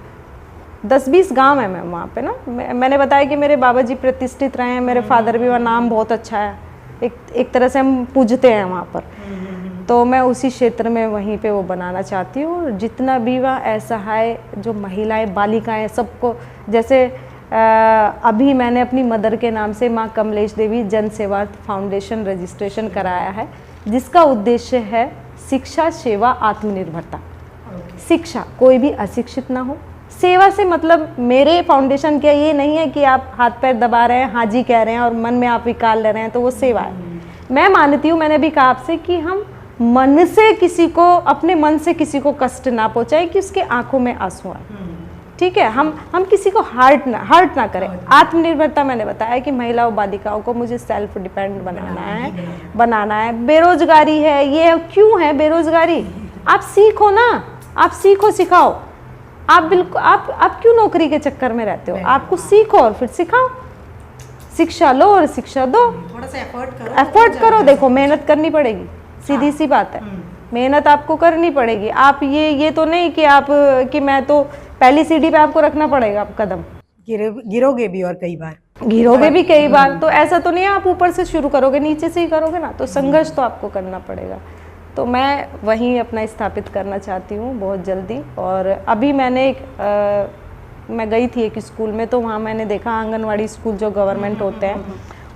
Speaker 2: 10-20 गांव है मैम वहाँ पे ना। मैंने बताया कि मेरे बाबा जी प्रतिष्ठित रहे हैं, मेरे फादर भी, वहाँ नाम बहुत अच्छा है, एक तरह से हम पूजते हैं वहाँ पर। तो मैं उसी क्षेत्र में वहीं पे वो बनाना चाहती हूँ। और जितना भी वहाँ असहाय जो महिलाएं, बालिकाएं, सबको, जैसे अभी मैंने अपनी मदर के नाम से माँ कमलेश देवी जन सेवार्थ फाउंडेशन रजिस्ट्रेशन कराया है, जिसका उद्देश्य है शिक्षा, सेवा, आत्मनिर्भरता। शिक्षा, कोई भी अशिक्षित ना हो। सेवा से मतलब मेरे फाउंडेशन का ये नहीं है कि आप हाथ पैर दबा रहे हैं, हाँ जी कह रहे हैं और मन में आप विकार ले रहे हैं, तो वो सेवा है। मैं मानती हूँ, मैंने भी कहा आपसे, कि हम मन से किसी को, अपने मन से किसी को कष्ट ना पहुँचाए कि उसके आंखों में आंसू आए। ठीक है, हम किसी को हर्ट ना करें। आत्मनिर्भरता मैंने बताया कि महिलाओं, बालिकाओं को मुझे सेल्फ डिपेंड बनाना है। बेरोजगारी है, ये क्यों है बेरोजगारी? आप सीखो ना, आप सीखो, सिखाओ। आप बिल्कुल, आप क्यों नौकरी के चक्कर में रहते हो? आपको सीखो और फिर सिखाओ। शिक्षा लो और शिक्षा दो,
Speaker 1: थोड़ा सा
Speaker 2: एफर्ट करो। देखो, मेहनत करनी पड़ेगी, सीधी सी बात है, मेहनत आपको करनी पड़ेगी। आप ये तो नहीं कि आप कि मैं तो पहली सीढ़ी पे आपको रखना पड़ेगा, आप कदम
Speaker 1: गिरोगे भी, और कई बार
Speaker 2: गिरोगे भी कई बार। तो ऐसा तो नहीं आप ऊपर से शुरू करोगे, नीचे से ही करोगे ना, तो संघर्ष तो आपको करना पड़ेगा। तो मैं वहीं अपना स्थापित करना चाहती हूँ बहुत जल्दी। और अभी मैंने मैं गई थी एक स्कूल में, तो वहाँ मैंने देखा आंगनवाड़ी स्कूल जो गवर्नमेंट होते हैं,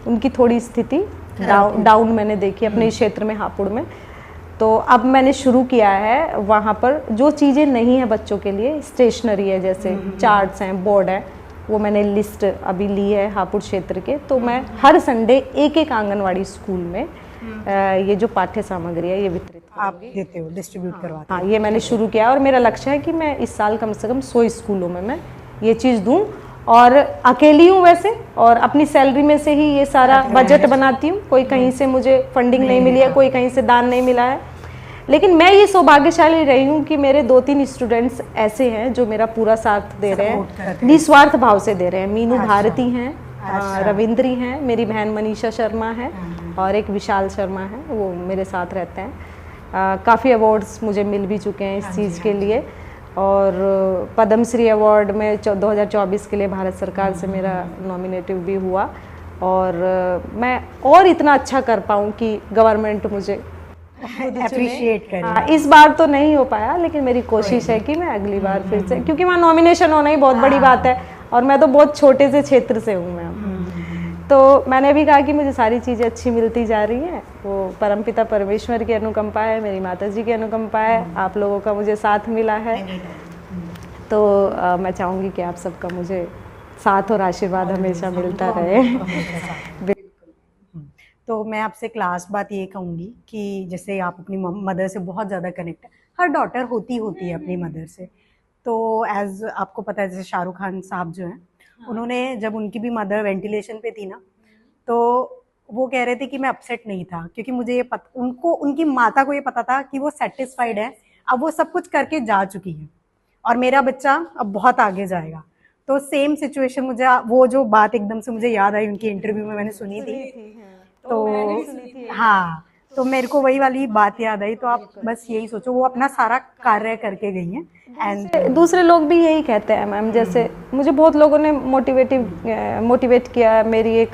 Speaker 2: उनकी थोड़ी स्थिति डाउन मैंने देखी अपने क्षेत्र में, हापुड़ में। तो अब मैंने शुरू किया है वहाँ पर जो चीज़ें नहीं है बच्चों के लिए, स्टेशनरी है, जैसे चार्ट्स हैं, बोर्ड है, वो मैंने लिस्ट अभी ली है हापुड़ क्षेत्र के। तो मैं हर संडे एक आंगनवाड़ी स्कूल में ये जो पाठ्य सामग्री है ये वितरित
Speaker 1: आप देते हो, डिस्ट्रीब्यूट करवाते हो?
Speaker 2: हाँ, ये मैंने शुरू किया, और मेरा लक्ष्य है कि मैं इस साल कम से कम 100 स्कूलों में मैं ये चीज़ दूँ। और अकेली हूँ वैसे, और अपनी सैलरी में से ही ये सारा बजट बनाती हूँ। कोई कहीं से मुझे फंडिंग नहीं मिली है, कोई कहीं से दान नहीं मिला है। लेकिन मैं ये सौभाग्यशाली रही हूँ कि मेरे 2-3 स्टूडेंट्स ऐसे हैं जो मेरा पूरा साथ दे रहे हैं, निस्वार्थ भाव से दे रहे हैं। मीनू भारती हैं, रविंद्री हैं, मेरी बहन मनीषा शर्मा है, और एक विशाल शर्मा है, वो मेरे साथ रहते हैं। काफ़ी अवार्ड्स मुझे मिल भी चुके हैं इस चीज़ के लिए। और पद्मश्री अवार्ड में 2024 के लिए भारत सरकार से मेरा नॉमिनेटिव भी हुआ। और मैं और इतना अच्छा कर पाऊँ कि गवर्नमेंट मुझे
Speaker 1: अप्रिशिएट करें।
Speaker 2: हाँ, इस बार तो नहीं हो पाया, लेकिन मेरी कोशिश है कि मैं अगली बार फिर से, क्योंकि वहाँ नॉमिनेशन होना ही बहुत बड़ी बात है, और मैं तो बहुत छोटे से क्षेत्र से हूँ मैं। तो मैंने भी कहा कि मुझे सारी चीज़ें अच्छी मिलती जा रही हैं, वो परमपिता परमेश्वर की अनुकंपा है, मेरी माता जी की अनुकंपा है, आप लोगों का मुझे साथ मिला है। तो मैं चाहूँगी कि आप सबका मुझे साथ और आशीर्वाद हमेशा मिलता रहे।
Speaker 1: तो मैं आपसे एक लास्ट बात ये कहूँगी कि जैसे आप अपनी मदर से बहुत ज़्यादा कनेक्ट है, हर डॉटर होती है अपनी मदर से। तो एज आपको पता है, जैसे शाहरुख खान साहब जो हैं, उन्होंने, जब उनकी भी मदर वेंटिलेशन पे थी ना, तो वो कह रहे थे कि मैं अपसेट नहीं था, क्योंकि मुझे ये उनको, उनकी माता को ये पता था कि वो सेटिस्फाइड है, अब वो सब कुछ करके जा चुकी है, और मेरा बच्चा अब बहुत आगे जाएगा। तो सेम सिचुएशन, मुझे वो जो बात एकदम से मुझे याद आई, उनकी इंटरव्यू में मैंने सुनी थी। तो हाँ, तो मेरे को वही वाली बात याद आई। तो आप बस यही सोचो, वो अपना सारा कार्य करके गई हैं एंड
Speaker 2: दूसरे लोग भी यही कहते हैं मैम। जैसे मुझे बहुत लोगों ने मोटिवेट किया। मेरी एक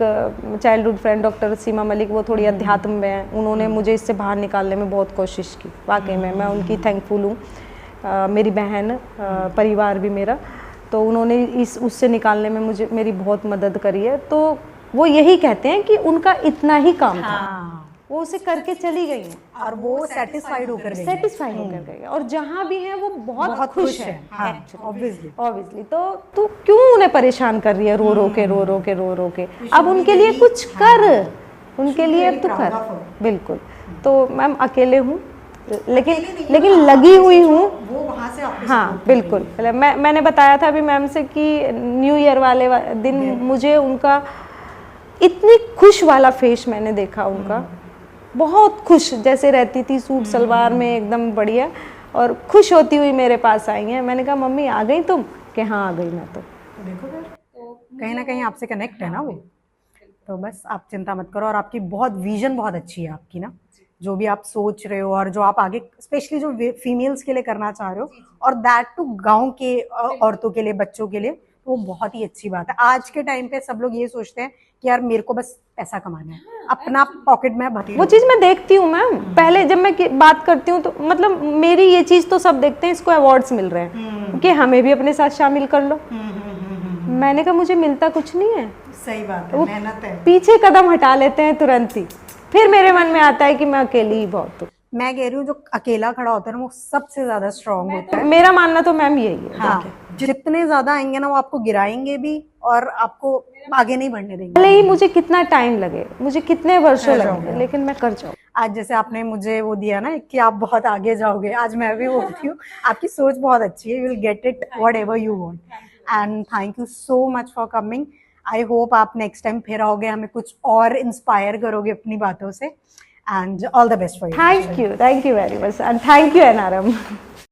Speaker 2: चाइल्डहुड फ्रेंड डॉक्टर सीमा मलिक, वो थोड़ी अध्यात्म में है, उन्होंने मुझे इससे बाहर निकालने में बहुत कोशिश की। वाकई में मैं उनकी थैंकफुल हूँ। मेरी बहन, परिवार भी मेरा, तो उन्होंने उससे निकालने में मुझे मेरी बहुत मदद करी है। तो वो यही कहते हैं कि उनका इतना ही काम था, वो उसे करके चली गई हैं
Speaker 1: और वो सेटिस्फाइड होकर
Speaker 2: गई और जहाँ भी है वो बहुत खुश है।
Speaker 1: ऑब्वियसली।
Speaker 2: तो तू क्यों उन्हें परेशान कर रही है रो रो के। अब उनके लिए कुछ कर, उनके लिए अब तू कर। बिल्कुल। तो मैम अकेले हूँ, लेकिन लगी हुई हूँ
Speaker 1: वो वहाँ से आपको।
Speaker 2: हाँ बिल्कुल। मैंने बताया था अभी मैम से कि न्यू ईयर वाले दिन मुझे उनका इतनी खुश वाला फेस मैंने देखा उनका, बहुत खुश जैसे रहती थी, सूट सलवार में एकदम बढ़िया, और खुश होती हुई मेरे पास आई हैं। मैंने कहा मम्मी आ गई तुम? कि हाँ आ गई मैं। तो
Speaker 1: देखो कहीं ना कहीं आपसे कनेक्ट है ना वो। तो बस आप चिंता मत करो, और आपकी बहुत विजन बहुत अच्छी है आपकी ना, जो भी आप सोच रहे हो और जो आप आगे स्पेशली जो फीमेल्स के लिए करना चाह रहे हो, और दैट टू गांव के औरतों के लिए, बच्चों के लिए, तो वो बहुत ही अच्छी बात है। आज के टाइम पे सब लोग ये सोचते हैं कि यार मेरे को बस पैसा कमाना है, अपना पॉकेट में भर।
Speaker 2: वो चीज़ मैं देखती हूँ मैम। पहले जब मैं बात करती हूँ तो मतलब मेरी ये चीज़ तो सब देखते हैं, इसको अवार्ड्स मिल रहे हैं कि हमें भी अपने साथ शामिल कर लो। मैंने कहा मुझे मिलता कुछ नहीं है।
Speaker 1: सही बात है, मेहनत है।
Speaker 2: पीछे कदम हटा लेते हैं तुरंत ही, फिर मेरे मन में आता है कि मैं अकेली ही बहुत हूँ।
Speaker 1: मैं कह रही हूँ जो अकेला खड़ा होता है ना वो सबसे ज्यादा स्ट्रांग होता है।
Speaker 2: मेरा मानना तो मैम यही है।
Speaker 1: हाँ, जितने ज्यादा आएंगे ना वो आपको गिराएंगे भी और आपको आगे नहीं बढ़ने देंगे।
Speaker 2: भले ही मुझे कितना टाइम लगे, मुझे कितने वर्षों लगे, लेकिन मैं कर जाऊँ।
Speaker 1: आज जैसे आपने मुझे वो दिया ना कि आप बहुत आगे जाओगे, आज मैं भी बोलती हूँ आपकी सोच बहुत अच्छी है। You will get it whatever you want, and thank you so much for coming. I hope आप नेक्स्ट टाइम फिर आओगे, हमें कुछ और इंस्पायर करोगे अपनी बातों से, and all the best for you.
Speaker 2: Thank you very much, and thank you NRM.